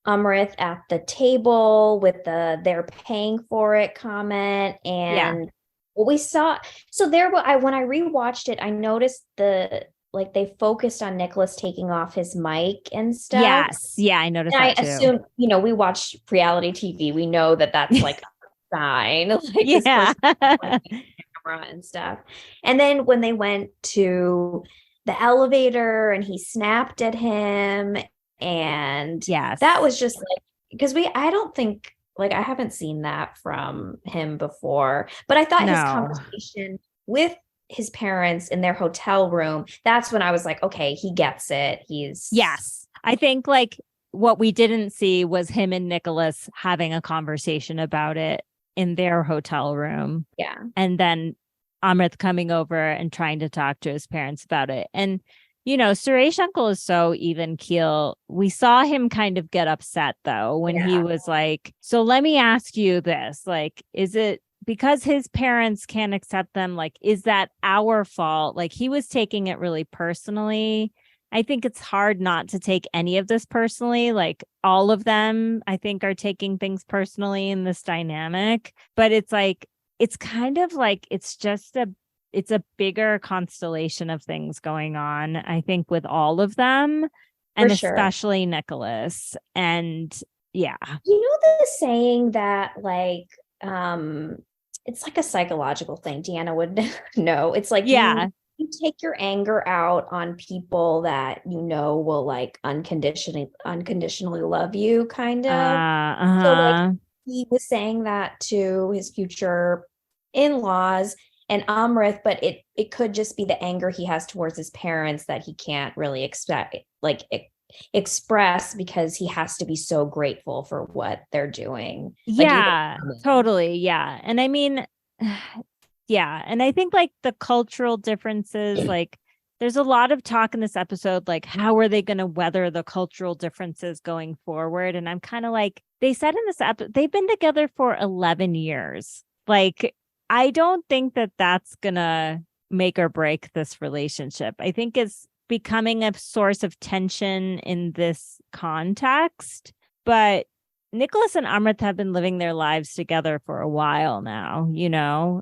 Amrit at the table with the they're paying for it comment and what we saw. So there, when I rewatched it, I noticed like they focused on Nicholas taking off his mic and stuff. Yes. Yeah, I noticed and that I too. assume, we watch reality TV. We know that that's like a sign. Like yeah. this camera and stuff. And then when they went to the elevator and he snapped at him, and that was just like, because I don't think, like, I haven't seen that from him before, but I thought his conversation with his parents in their hotel room, that's when I was like, okay, he gets it. Yes. I think like what we didn't see was him and Nicholas having a conversation about it in their hotel room. Yeah. And then Amrit coming over and trying to talk to his parents about it. And Suresh uncle is so even keel. We saw him kind of get upset though when he was like, so let me ask you this, like, is it because his parents can't accept them? Like, is that our fault? Like, he was taking it really personally. I think it's hard not to take any of this personally. Like, all of them, I think, are taking things personally in this dynamic. But it's like, it's kind of like, it's a bigger constellation of things going on, I think, with all of them, and especially Nicholas. And the saying that like, it's like a psychological thing. Deanna would know. It's like, you take your anger out on people that will like unconditionally love you, kind of. So like he was saying that to his future in-laws and Amrit, but it could just be the anger he has towards his parents that he can't really express because he has to be so grateful for what they're doing. Totally. Yeah. And I mean, and I think like the cultural differences, like there's a lot of talk in this episode, like how are they going to weather the cultural differences going forward? And I'm kind of like, they said in this episode, they've been together for 11 years. Like, I don't think that that's going to make or break this relationship. I think it's becoming a source of tension in this context. But Nicholas and Amrit have been living their lives together for a while now,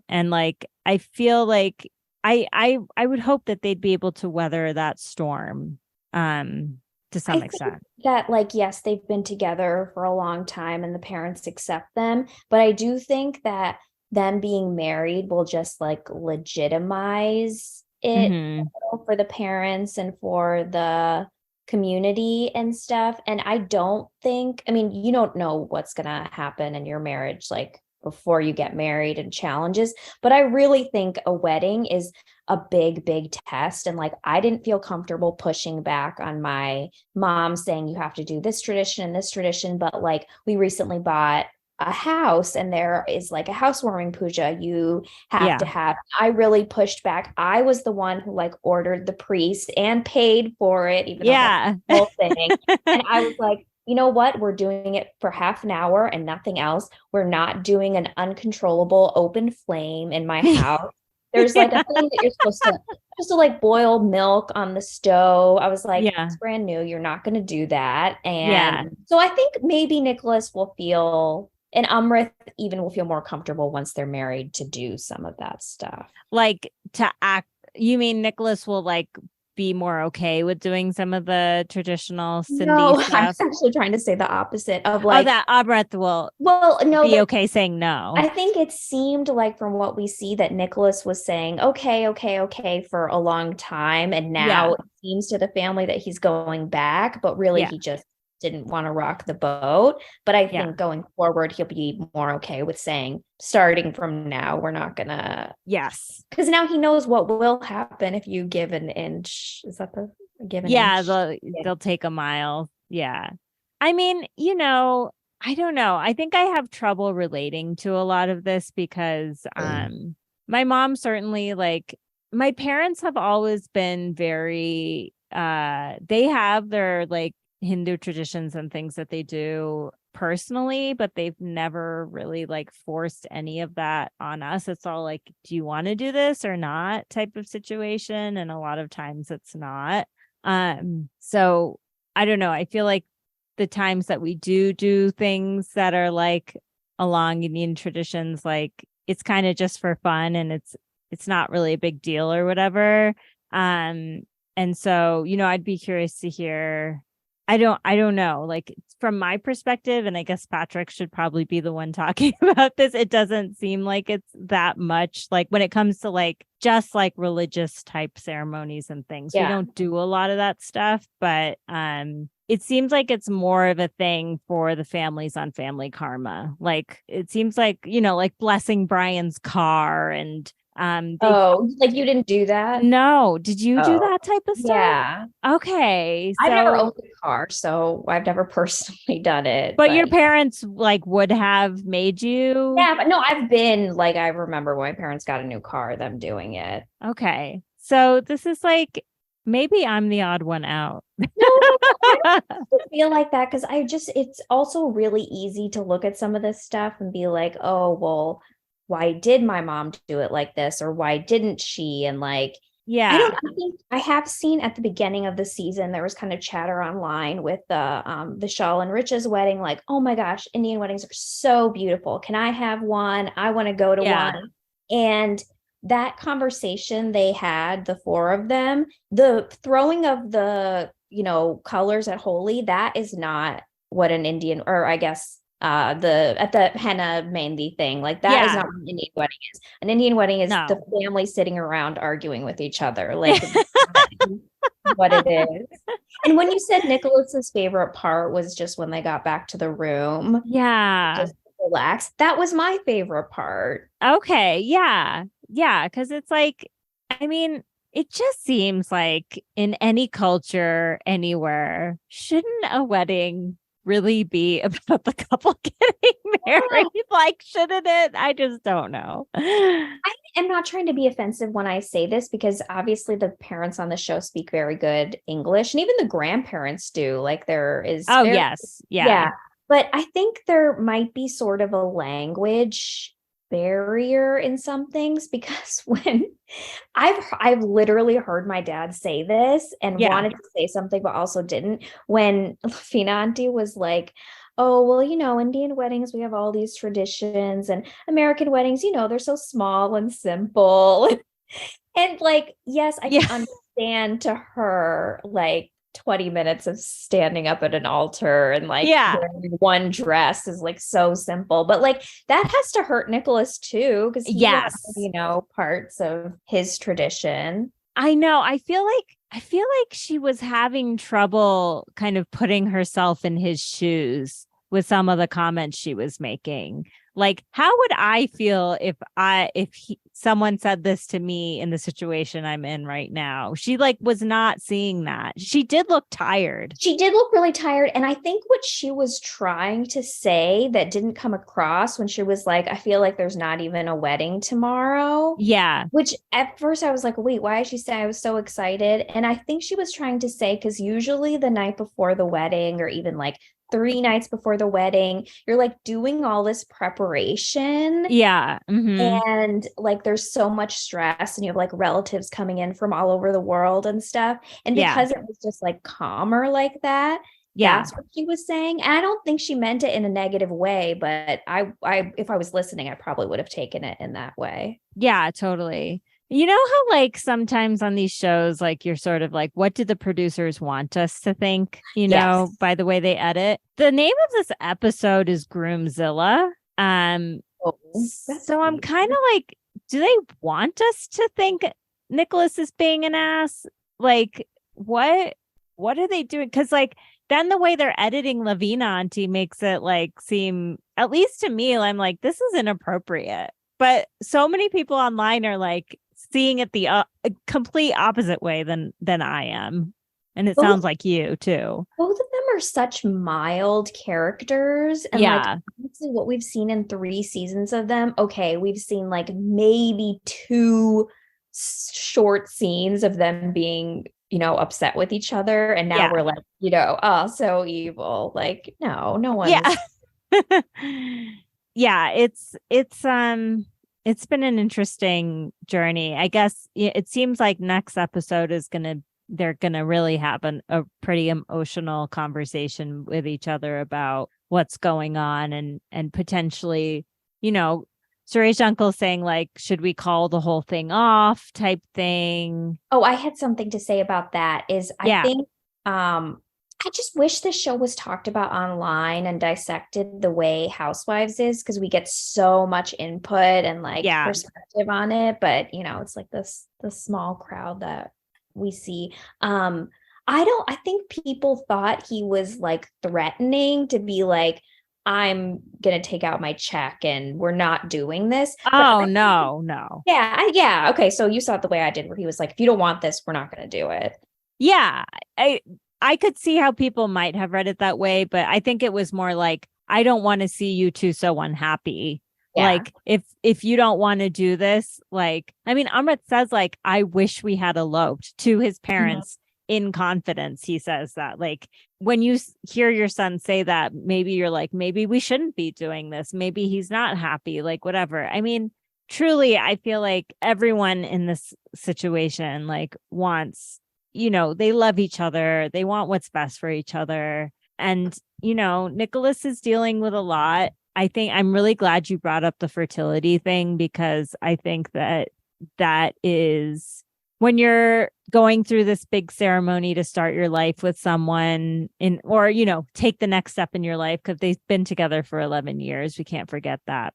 and like, I feel like I would hope that they'd be able to weather that storm to some extent. That like, yes, they've been together for a long time and the parents accept them. But I do think that them being married will just like legitimize it for the parents and for the community and stuff. And I don't think, I mean, you don't know what's gonna happen in your marriage like before you get married and challenges, but I really think a wedding is a big test. And like, I didn't feel comfortable pushing back on my mom saying you have to do this tradition and this tradition, but like, we recently bought a house and there is like a housewarming puja you have to have. I really pushed back. I was the one who like ordered the priest and paid for it, even though that's the whole thing. And I was like, you know what? We're doing it for half an hour and nothing else. We're not doing an uncontrollable open flame in my house. There's like a thing that you're supposed to like boil milk on the stove. I was like, Yeah. it's brand new. You're not going to do that. Yeah. And so I think maybe Nicholas will feel, and Amrit even will feel more comfortable once they're married to do some of that stuff. Like to act, you mean Nicholas will like be more okay with doing some of the traditional Cindy No, I stuff? was actually trying to say the opposite of Oh, like, that Abrat will well, no, be that okay saying no. I think it seemed like from what we see that Nicholas was saying, okay, okay, okay for a long time. And Yeah. now it seems to the family that he's going back, but really Yeah. he just didn't want to rock the boat. But I Yeah. think going forward, he'll be more okay with saying, starting from now, we're not gonna, Yes. because now he knows what will happen if you give an inch. Is that the give an Yeah, inch? Yeah. they'll take a mile. Yeah. I mean, I don't know. I think I have trouble relating to a lot of this because my mom certainly like my parents have always been very they have their like Hindu traditions and things that they do personally, but they've never really like forced any of that on us. It's all like, do you want to do this or not type of situation. And a lot of times it's not. So I don't know. I feel like the times that we do things that are like along Indian traditions, like it's kind of just for fun and it's not really a big deal or whatever. Um, and so, I'd be curious to hear. I don't know. Like from my perspective, and I guess Patrick should probably be the one talking about this. It doesn't seem like it's that much like when it comes to like just like religious type ceremonies and things. We don't do a lot of that stuff, but it seems like it's more of a thing for the families on Family Karma. Like it seems like, like blessing Brian's car and Oh, like you didn't do that? no, did you do Oh, that type of stuff? yeah. Okay. I've never So owned a car, so I've never personally done it. but But your parents like would have made you. yeah, but no, I've been like, I remember when my parents got a new car, them doing it. Okay. So this is like maybe I'm the odd one out. No, I don't feel like that because it's also really easy to look at some of this stuff and be like, oh, well, why did my mom do it like this? Or why didn't she? And like, Yeah. I think I have seen at the beginning of the season, there was kind of chatter online with the Vishal and Rich's wedding, like, oh my gosh, Indian weddings are so beautiful. Can I have one? I want to go to Yeah. one. And that conversation they had, the four of them, the throwing of the, colors at Holi, that is not what an Indian, or I guess the at the henna mehndi thing, like that is Yeah. not what an Indian wedding is. An Indian wedding is the No. family sitting around arguing with each other, like what it is. And when you said Nicholas's favorite part was just when they got back to the room, Yeah. just relax. That was my favorite part. Okay. Yeah. Yeah. Cause it's like, I mean, it just seems like in any culture, anywhere, shouldn't a wedding really be about the couple getting married? Like, shouldn't it? I just don't know. I am not trying to be offensive when I say this because obviously the parents on the show speak very good English and even the grandparents do. Like there is Oh, yes. Yeah. yeah. But I think there might be sort of a language barrier in some things because when I've literally heard my dad say this and Yeah. wanted to say something but also didn't when Fina Auntie was like, oh, well, Indian weddings, we have all these traditions and American weddings, they're so small and simple. And like, yes, I Yeah. can understand to her like 20 minutes of standing up at an altar and like Yeah. wearing one dress is like so simple. But like that has to hurt Nicholas too, because he Yes. wants, parts of his tradition. I know. I feel like she was having trouble kind of putting herself in his shoes with some of the comments she was making. Like, how would I feel if someone said this to me in the situation I'm in right now? She like was not seeing that. She did look tired. She did look really tired. And I think what she was trying to say that didn't come across when she was like, I feel like there's not even a wedding tomorrow. Yeah. Which at first I was like, wait, why is she saying I was so excited? And I think she was trying to say, because usually the night before the wedding or even like 3 nights before the wedding. You're like doing all this preparation. Yeah. And like there's so much stress, and you have like relatives coming in from all over the world and stuff. And Yeah. because it was just like calmer like that, Yeah. that's what she was saying. And I don't think she meant it in a negative way, but I if I was listening, I probably would have taken it in that way. Yeah, totally. You know how like sometimes on these shows, like you're sort of like, what do the producers want us to think, Yes. by the way they edit? The name of this episode is Groomzilla. Oh, that's So I'm weird. kind of like, do they want us to think Nicholas is being an ass? Like, what are they doing? Because like then the way they're editing Lavina Auntie makes it like seem, at least to me, I'm like, this is inappropriate. But so many people online are like seeing it the complete opposite way than I am. And it Both sounds like you too. both of them are such mild characters, and like Yeah. honestly what we've seen in 3 seasons of them, okay, we've seen like maybe two short scenes of them being, upset with each other, and now Yeah. we're like, oh, so evil. Like, no Yeah. one's. Yeah, it's been an interesting journey. I guess it seems like next episode is they're gonna really have a pretty emotional conversation with each other about what's going on, and potentially, Suresh Uncle saying like, should we call the whole thing off type thing. Oh, I had something to say about that. Is I Yeah. think I just wish this show was talked about online and dissected the way Housewives is, because we get so much input and like Yeah. perspective on it. But it's like the small crowd that we see. I think people thought he was like threatening to be like, I'm gonna take out my check and we're not doing this. But Oh no, no. yeah, okay. So you saw it the way I did, where he was like, if you don't want this, we're not gonna do it. Yeah. I could see how people might have read it that way, but I think it was more like, I don't want to see you two so unhappy. Yeah. Like if you don't want to do this, like, I mean, Amrit says like, I wish we had eloped to his parents in confidence. He says that like, when you hear your son say that, maybe you're like, maybe we shouldn't be doing this. Maybe he's not happy, like whatever. I mean, truly, I feel like everyone in this situation like wants, they love each other. They want what's best for each other. And, Nicholas is dealing with a lot. I think I'm really glad you brought up the fertility thing, because I think that is when you're going through this big ceremony to start your life with someone or, take the next step in your life, because they've been together for 11 years. We can't forget that.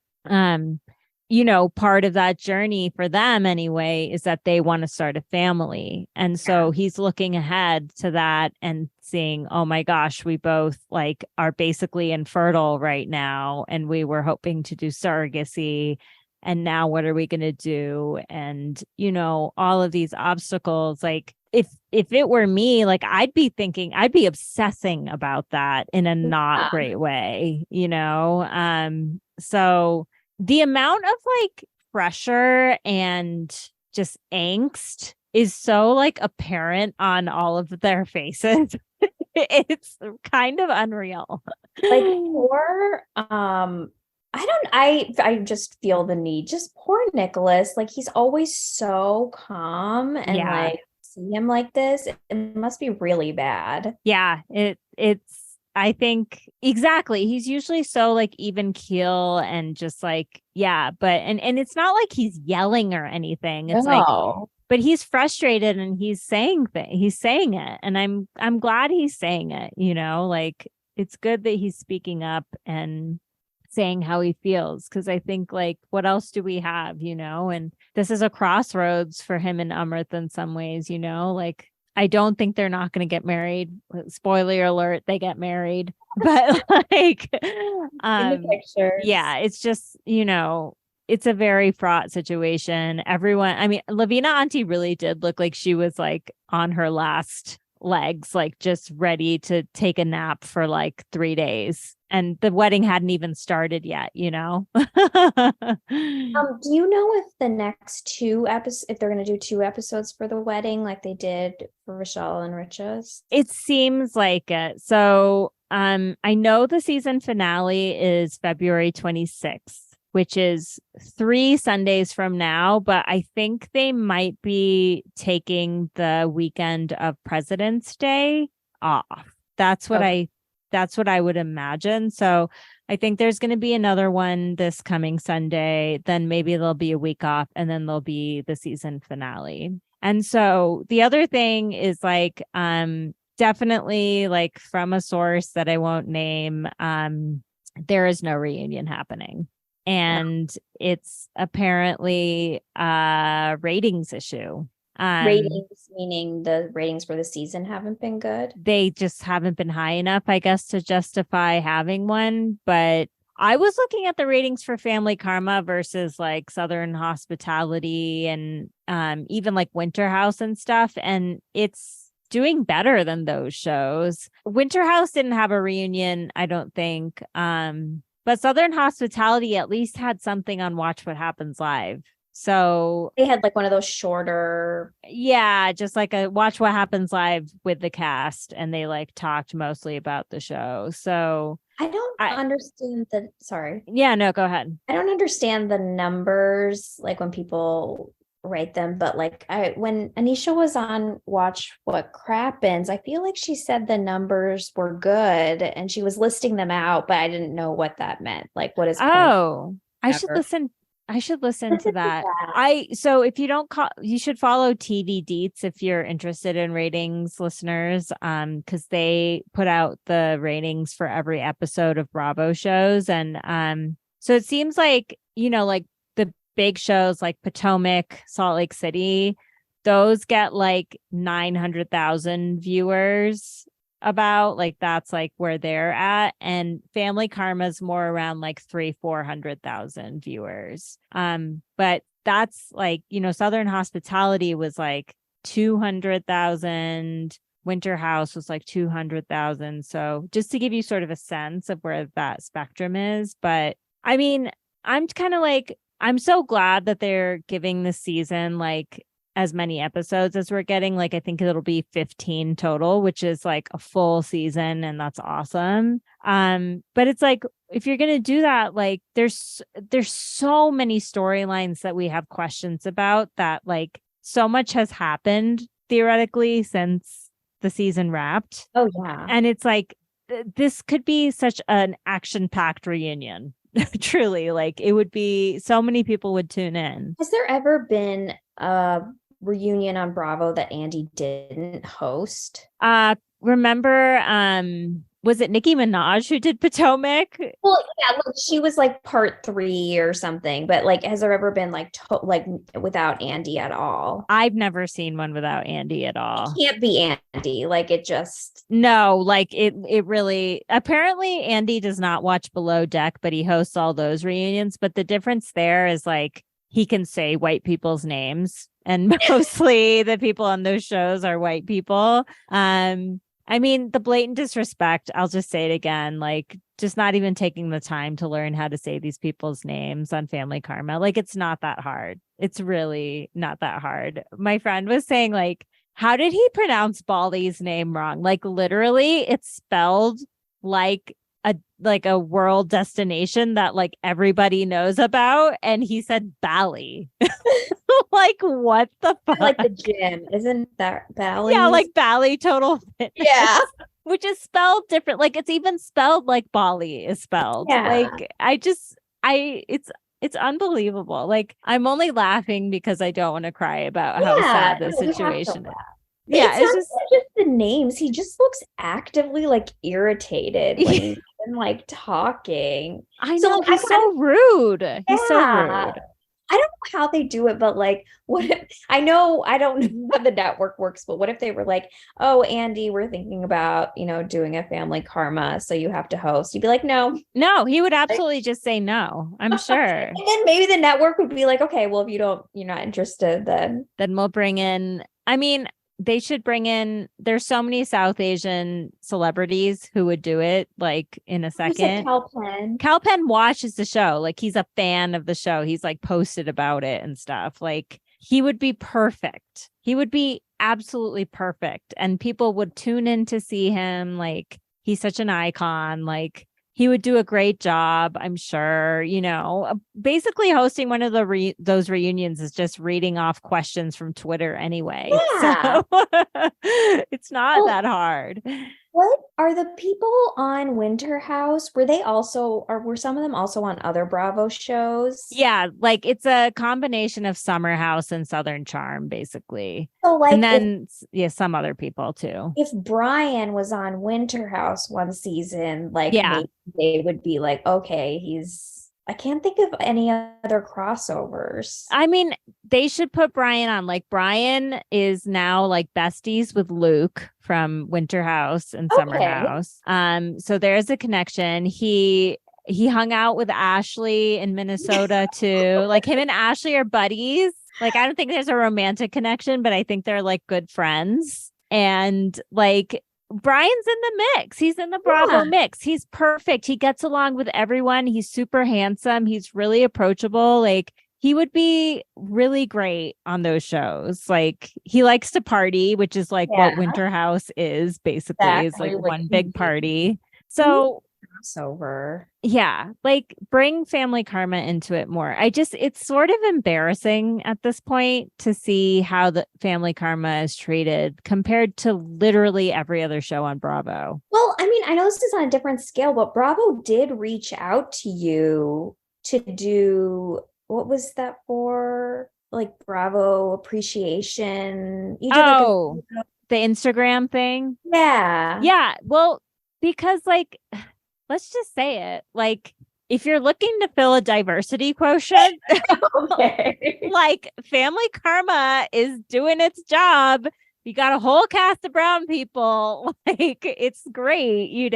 Part of that journey for them anyway is that they want to start a family. And so he's looking ahead to that and seeing, oh my gosh, we both like are basically infertile right now. And we were hoping to do surrogacy. And now what are we going to do? And, all of these obstacles, like if it were me, like I'd be obsessing about that in a not great way, so the amount of like pressure and just angst is so like apparent on all of their faces. It's kind of unreal. Like poor, I just feel the need. Just poor Nicholas. Like he's always so calm, and like see him like this, it must be really bad. Yeah, it's I think exactly. He's usually so like even keel and just like, yeah, but and it's not like he's yelling or anything. It's like, but he's frustrated and he's saying it. And I'm glad he's saying it, like it's good that he's speaking up and saying how he feels. Cause I think like, what else do we have, and this is a crossroads for him and Amrit in some ways, like I don't think they're not going to get married. Spoiler alert, they get married. But like, in the pictures. Yeah, it's just, it's a very fraught situation. Everyone, I mean, Lavina Auntie really did look like she was like on her last legs, like just ready to take a nap for like 3 days. And the wedding hadn't even started yet, Do you know if the next 2 episodes, if they're going to do 2 episodes for the wedding, like they did for Rochelle and Riches? It seems like it. So I know the season finale is February 26th, which is 3 Sundays from now, but I think they might be taking the weekend of President's Day off. That's what I would imagine. So I think there's going to be another one this coming Sunday, then maybe there'll be a week off, and then there'll be the season finale. And so the other thing is like definitely like from a source that I won't name, there is no reunion happening. And it's apparently a ratings issue. Ratings, meaning the ratings for the season haven't been good. They just haven't been high enough, I guess, to justify having one. But I was looking at the ratings for Family Karma versus like Southern Hospitality and even like Winter House and stuff. And it's doing better than those shows. Winter House didn't have a reunion, I don't think. But Southern Hospitality at least had something on Watch What Happens Live. So they had like one of those shorter, just like a Watch What Happens Live with the cast, and they like talked mostly about the show. So I don't understand sorry. Yeah, no, go ahead. I don't understand the numbers, like when people write them, but like when Anisha was on Watch What Crappens, I feel like she said the numbers were good and she was listing them out, but I didn't know what that meant. Like, what is I should listen. I should listen to that. So if you don't you should follow TV Deets if you're interested in ratings, listeners, because they put out the ratings for every episode of Bravo shows. And so it seems like, like the big shows like Potomac, Salt Lake City, those get like 900,000 viewers. About like that's like where they're at, and Family Karma's more around like 400,000 viewers. But that's like, Southern Hospitality was like 200,000, Winter House was like 200,000. So just to give you sort of a sense of where that spectrum is. But I mean, I'm kind of like, I'm so glad that they're giving this season like as many episodes as we're getting. Like, I think it'll be 15 total, which is like a full season, and that's awesome. But it's like, if you're going to do that, like there's so many storylines that we have questions about, that like so much has happened theoretically since the season wrapped. Oh yeah. And it's like, this could be such an action-packed reunion. Truly, like it would be, so many people would tune in. Has there ever been a reunion on Bravo that Andy didn't host? Remember, was it Nicki Minaj who did Potomac? Well, yeah, look, she was like part 3 or something, but like, has there ever been like without Andy at all? I've never seen one without Andy at all. It can't be Andy. Like it just no, like it really, apparently Andy does not watch Below Deck, but he hosts all those reunions. But the difference there is like he can say white people's names, and mostly the people on those shows are white people. I mean, the blatant disrespect, I'll just say it again, like just not even taking the time to learn how to say these people's names on Family Karma. Like, it's not that hard. It's really not that hard. My friend was saying, like, how did he pronounce Bali's name wrong? Like, literally, it's spelled like a world destination that like everybody knows about, and he said Bali. Like, what the fuck? like the gym, isn't that Bali? Yeah, like Bali Total Fitness. Yeah. Which is spelled different. Like, it's even spelled like Bali is spelled. Yeah. Like, it's unbelievable. Like, I'm only laughing because I don't want to cry about how sad the situation is. Yeah, it's just the names. He just looks actively like irritated when he's been like talking. I know, he's so rude. He's so rude. I don't know how they do it, but like, what if, I know I don't know how the network works, but what if they were like, oh, Andy, we're thinking about, doing a Family Karma, so you have to host. You'd be like, no. He would absolutely just say no, I'm sure. And then maybe the network would be like, okay, well, if you're not interested, then we'll bring in, I mean, they should bring in, there's so many South Asian celebrities who would do it like in a second. Kal Penn watches the show. Like, he's a fan of the show. He's like posted about it and stuff. Like, he would be perfect. He would be absolutely perfect. And people would tune in to see him. Like, he's such an icon. Like, he would do a great job, I'm sure. Basically hosting one of those reunions is just reading off questions from Twitter anyway. Yeah. So it's not that hard. What are the people on Winter House? Were they also, or were some of them also on other Bravo shows? Yeah, like it's a combination of Summer House and Southern Charm, basically. So, like, And then, some other people too. if Brian was on Winter House one season, like Yeah. maybe they would be like, okay, I can't think of any other crossovers. I mean, they should put Brian on. Like, Brian is now like besties with Luke from Winter House and Summer House. So there's a connection. He hung out with Ashley in Minnesota too. Like, him and Ashley are buddies. Like, I don't think there's a romantic connection, but I think they're like good friends. And like, Brian's in the mix. He's in the Bravo mix. He's perfect. He gets along with everyone. He's super handsome. He's really approachable. Like, he would be really great on those shows. Like, he likes to party, which is like what Winter House is basically, is like one big party. So crossover. Yeah, like, bring Family Karma into it more. It's sort of embarrassing at this point to see how the Family Karma is treated compared to literally every other show on Bravo. Well, I mean, I know this is on a different scale, but Bravo did reach out to you to do, what was that for? Like, Bravo appreciation. You did the Instagram thing? Yeah. Yeah, well, because like, let's just say it. Like, if you're looking to fill a diversity quotient, like, Family Karma is doing its job. You got a whole cast of brown people. Like, it's great,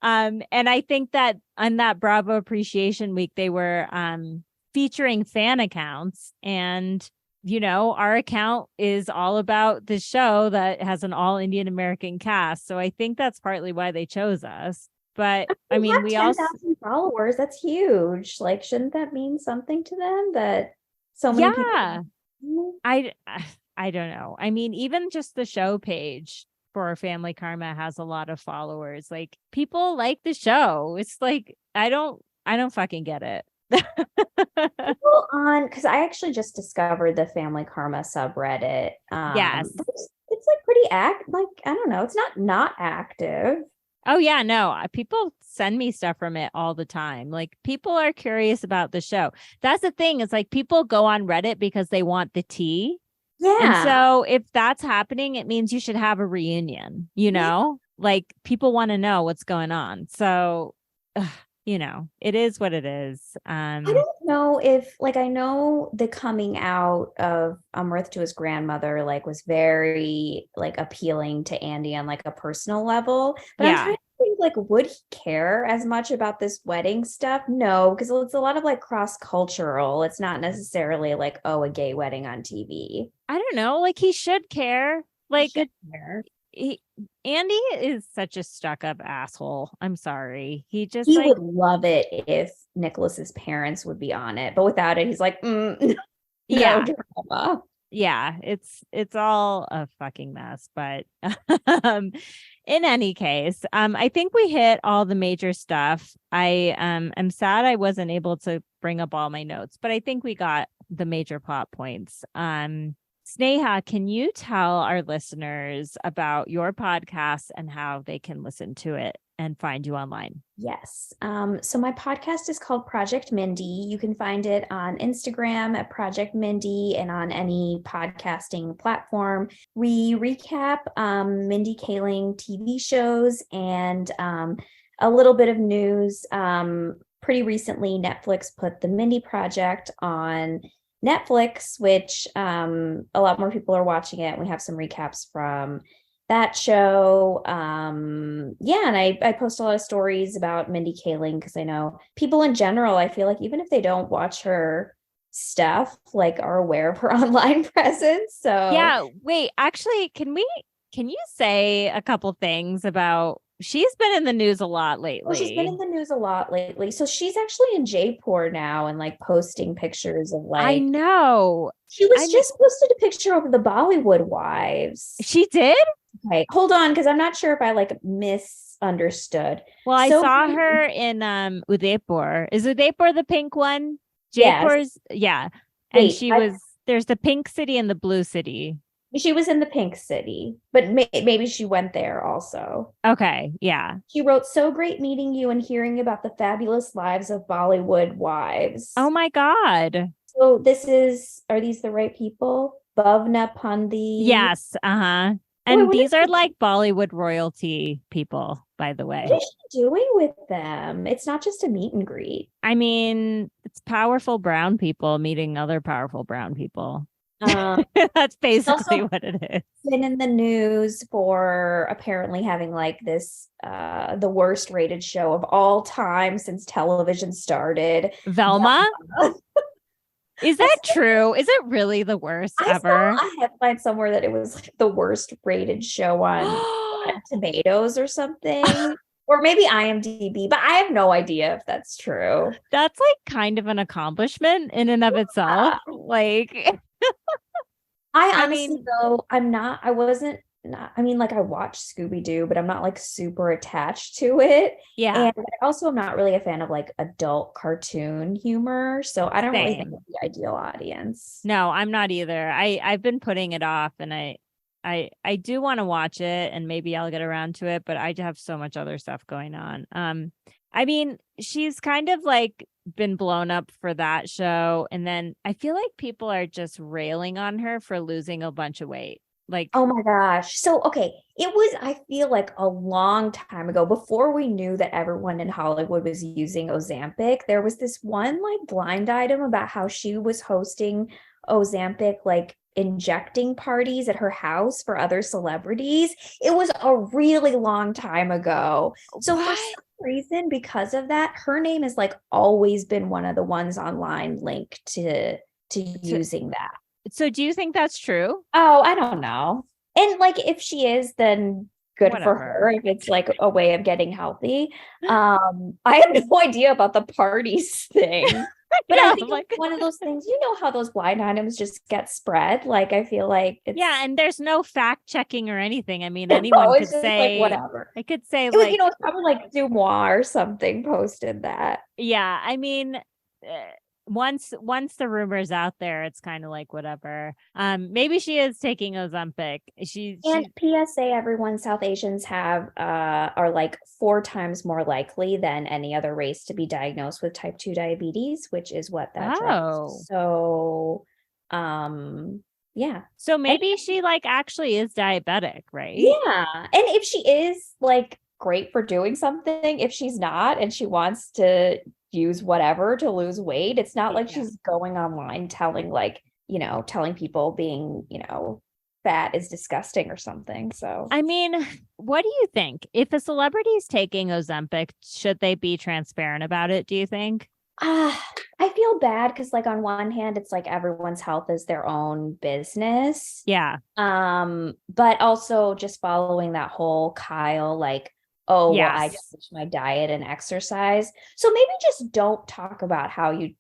And I think that on that Bravo Appreciation Week, they were featuring fan accounts. And, our account is all about the show that has an all Indian American cast. So I think that's partly why they chose us. But I mean, we 10,000 followers. That's huge. Like, shouldn't that mean something to them that so many people? I don't know. I mean, even just the show page for Family Karma has a lot of followers. Like, people like the show. It's like, I don't fucking get it. Because I actually just discovered the Family Karma subreddit. Yes, it's like pretty I don't know. It's not active. Oh yeah, no. People send me stuff from it all the time. Like, people are curious about the show. That's the thing. It's like, people go on Reddit because they want the tea. Yeah. And so if that's happening, it means you should have a reunion, Like, people want to know what's going on. So, it is what it is. I don't know if, like, I know the coming out of Amrit to his grandmother, like, was very, like, appealing to Andy on, like, a personal level. But I'm trying to think, like, would he care as much about this wedding stuff? No, because it's a lot of, like, cross-cultural. It's not necessarily like, oh, a gay wedding on TV. I don't know. Like, he should care. Like, Andy is such a stuck-up asshole. I'm sorry. He would love it if Nicholas's parents would be on it, but without it, he's like, no drama. Yeah, it's all a fucking mess. But in any case, I think we hit all the major stuff. I am sad I wasn't able to bring up all my notes, but I think we got the major plot points. Sneha, can you tell our listeners about your podcast and how they can listen to it and find you online? Yes. So my podcast is called Project Mindy. You can find it on Instagram at Project Mindy and on any podcasting platform. We recap Mindy Kaling TV shows and a little bit of news. Pretty recently, Netflix put the Mindy Project on Netflix, which a lot more people are watching it. We have some recaps from that show. And I post a lot of stories about Mindy Kaling because I know people in general, I feel like even if they don't watch her stuff, like, are aware of her online presence. So yeah, wait, actually, can you say a couple things about, she's been in the news a lot lately. Well, she's been in the news a lot lately. So she's actually in Jaipur now and, like, posting pictures of, like, I know. She just posted a picture of the Bollywood wives. She did? Okay, hold on, because I'm not sure if I, like, understood. Well, I So saw her in Udaipur. Is Udaipur the pink one? yes, Jaipur's, yeah. And wait, she was there's the pink city and the blue city. she was in the Pink City, but maybe she went there also. Okay, yeah. She wrote, "So great meeting you and hearing about the fabulous lives of Bollywood Oh wives." my God. So are these the right people? Bhavna Pandi. Yes, uh-huh. Oh, I And wonder these are like Bollywood royalty people, by the what way. is she doing with them? It's not just a meet and greet. I mean, it's powerful brown people meeting other powerful brown people. Um, That's she's basically also what it is. been in the news for apparently having like this the worst rated show of all time since television started. Velma? Is I that true? Is it really the worst I ever? saw a headline somewhere that it was like the worst rated show on Rotten Tomatoes or something, or maybe IMDb, but I have no idea if that's true. That's like kind of an accomplishment in and of itself. Like, I I honestly, mean, though, I wasn't, not, I mean, like I watched Scooby Doo, but I'm not like super attached to it. yeah, And I also am not really a fan of like adult cartoon humor. So I don't really think same. it's the ideal audience. No, I'm not either. I've been putting it off and I do want to watch it and maybe I'll get around to it, but I have so much other stuff going on. I mean, she's kind of like been blown up for that show and then I feel like people are just railing on her for losing a bunch of weight. Like, Oh my gosh. So, okay, it was, I feel like a long time ago, before we knew that everyone in Hollywood was using Ozempic, there was this one like blind item about how she was hosting Ozempic, like injecting parties at her house for other celebrities. It was a really long time ago. So, for what? some reason, because of that, her name has like always been one of the ones online linked to So, using that. so do you think that's true? Oh, I don't know. And like if she is, then good for her Whatever. if it's like a way of getting healthy. I have no idea about the parties thing. But I Yeah, think like it's one of those things, you know how those blind items just get spread. Like I feel like yeah, it's and there's no fact checking or anything. I mean, oh, anyone it's could just like say, whatever. I could say It was, like, it's probably like Dumois or something posted that. yeah, I mean, once the rumor's out there, it's kind of like whatever. Maybe she is taking Ozempic. And She PSA, everyone, South Asians have are like 4 times more likely than any other race to be diagnosed with type 2 diabetes, which is what that drug oh. is. So yeah. So I maybe she like actually is diabetic, right? yeah. And if she is like great for doing something, if she's not and she wants to use whatever to lose weight, it's not like Yeah. she's going online telling like, telling people being, fat is disgusting or something. So I mean, what do you think? If a celebrity is taking Ozempic, should they be transparent about it, do you think? I feel bad because like on one hand, it's like everyone's health is their own business. Yeah. But also just following that whole Kyle, like, oh, well, I Yes. changed my diet and exercise. So maybe just don't talk about how you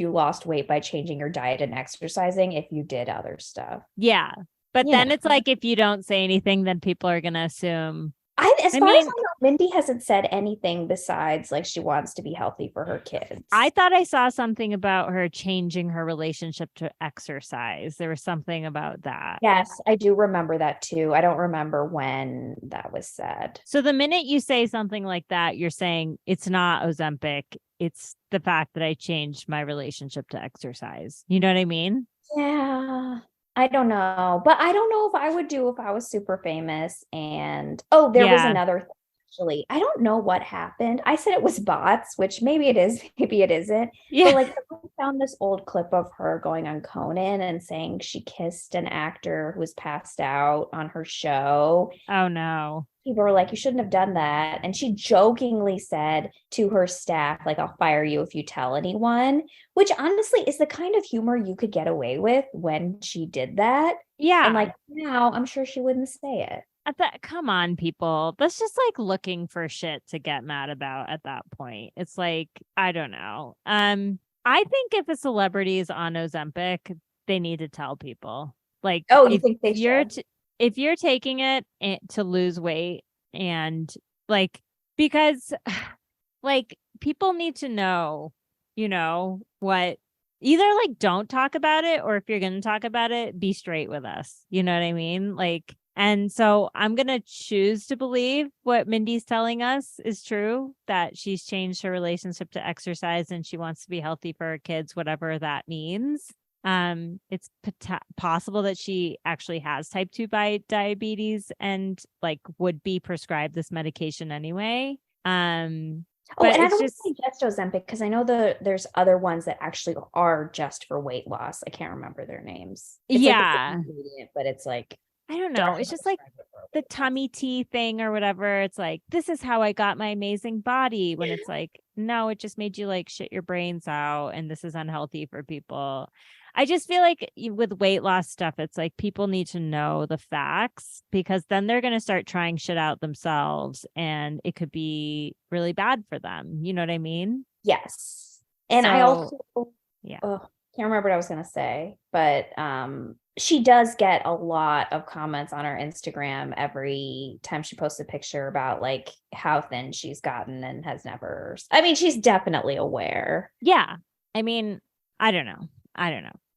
lost weight by changing your diet and exercising if you did other stuff. Yeah. But You then know. it's like if you don't say anything, then people are gonna assume. As I far as mean, I know, Mindy hasn't said anything besides like she wants to be healthy for her I kids. thought I saw something about her changing her relationship to exercise. There was something about that. Yes, I do remember that too. I don't remember when that was said. So the minute you say something like that, you're saying it's not Ozempic. It's the fact that I changed my relationship to exercise. You know what I mean? Yeah, I don't know, but I don't know if I would do if I was super famous. And oh, there was Yeah. another thing, actually. I don't know what happened. I said it was bots, which maybe it is, maybe it isn't. But Yeah. like, I found this old clip of her going on Conan and saying she kissed an actor who was passed out on her show. Oh no. People were like, you shouldn't have done that. And she jokingly said to her staff, like, I'll fire you if you tell anyone, which honestly is the kind of humor you could get away with when she did that. And Yeah. like now, I'm sure she wouldn't say it. Come on, people. That's just like looking for shit to get mad about at that point. It's like, I don't know. I think if a celebrity is on Ozempic, they need to tell people. Like Oh, you think they you're should? if you're taking it to lose weight and like because like people need to know, what either like don't talk about it, or if you're going to talk about it, be straight with us. You know what I mean? Like, and so I'm going to choose to believe what Mindy's telling us is true, that she's changed her relationship to exercise and she wants to be healthy for her kids, whatever that means. It's possible that she actually has type 2 diabetes and like would be prescribed this medication anyway. But and I it's don't just think just Ozempic, because I know there's other ones that actually are just for weight loss. I can't remember their names. It's like the same ingredient, but it's like, I don't know. It's just like the tummy tea thing or whatever. It's like, this is how I got my amazing body, when it's like, no, it just made you like shit your brains out and this is unhealthy for people. I just feel like with weight loss stuff, it's like people need to know the facts, because then they're going to start trying shit out themselves and it could be really bad for them. You know what I mean? Yes. And So, I also, yeah. Can't remember what I was going to say, but she does get a lot of comments on her Instagram every time she posts a picture about like how thin she's gotten and has never. I mean, she's definitely aware. Yeah. I mean, I don't know.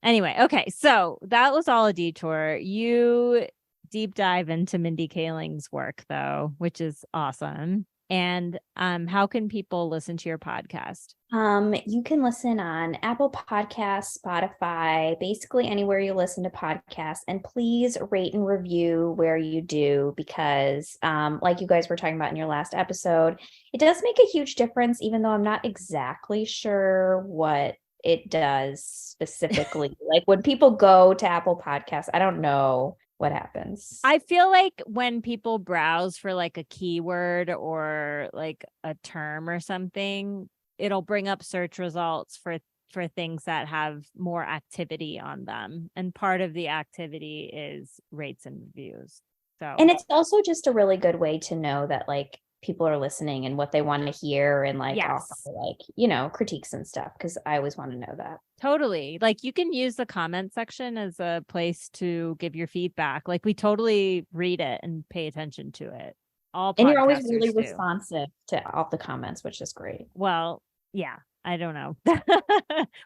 Anyway, okay. So that was all a detour. You deep dive into Mindy Kaling's work though, which is awesome. And how can people listen to your podcast? You can listen on Apple Podcasts, Spotify, basically anywhere you listen to podcasts. And please rate and review where you do, because like you guys were talking about in your last episode, it does make a huge difference, even though I'm not exactly sure what it does specifically. Like when people go to Apple Podcasts, I don't know what happens. I feel like when people browse for like a keyword or like a term or something, it'll bring up search results for things that have more activity on them. And part of the activity is rates and reviews. So, and it's also just a really good way to know that like people are listening and what they want to hear, and like offer like, critiques and stuff, because I always want to know that. Totally. Like you can use the comment section as a place to give your feedback. Like we totally read it and pay attention to it. All and you're always podcasters really do. responsive to all the comments, which is great. Well, yeah, I don't know.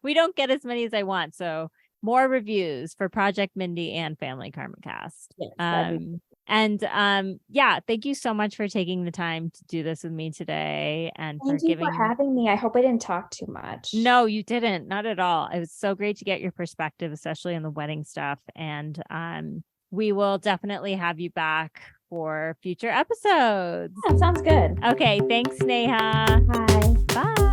We don't get as many as I want. So more reviews for Project Mindy and Family Karma Cast. Yes, yeah, thank you so much for taking the time to do this with me today, and thank you for having me. I hope I didn't talk too much. No, you didn't. Not at all. It was so great to get your perspective, especially on the wedding stuff. And we will definitely have you back for future episodes. Yeah, sounds good. Okay, thanks, Neha. Bye. Bye.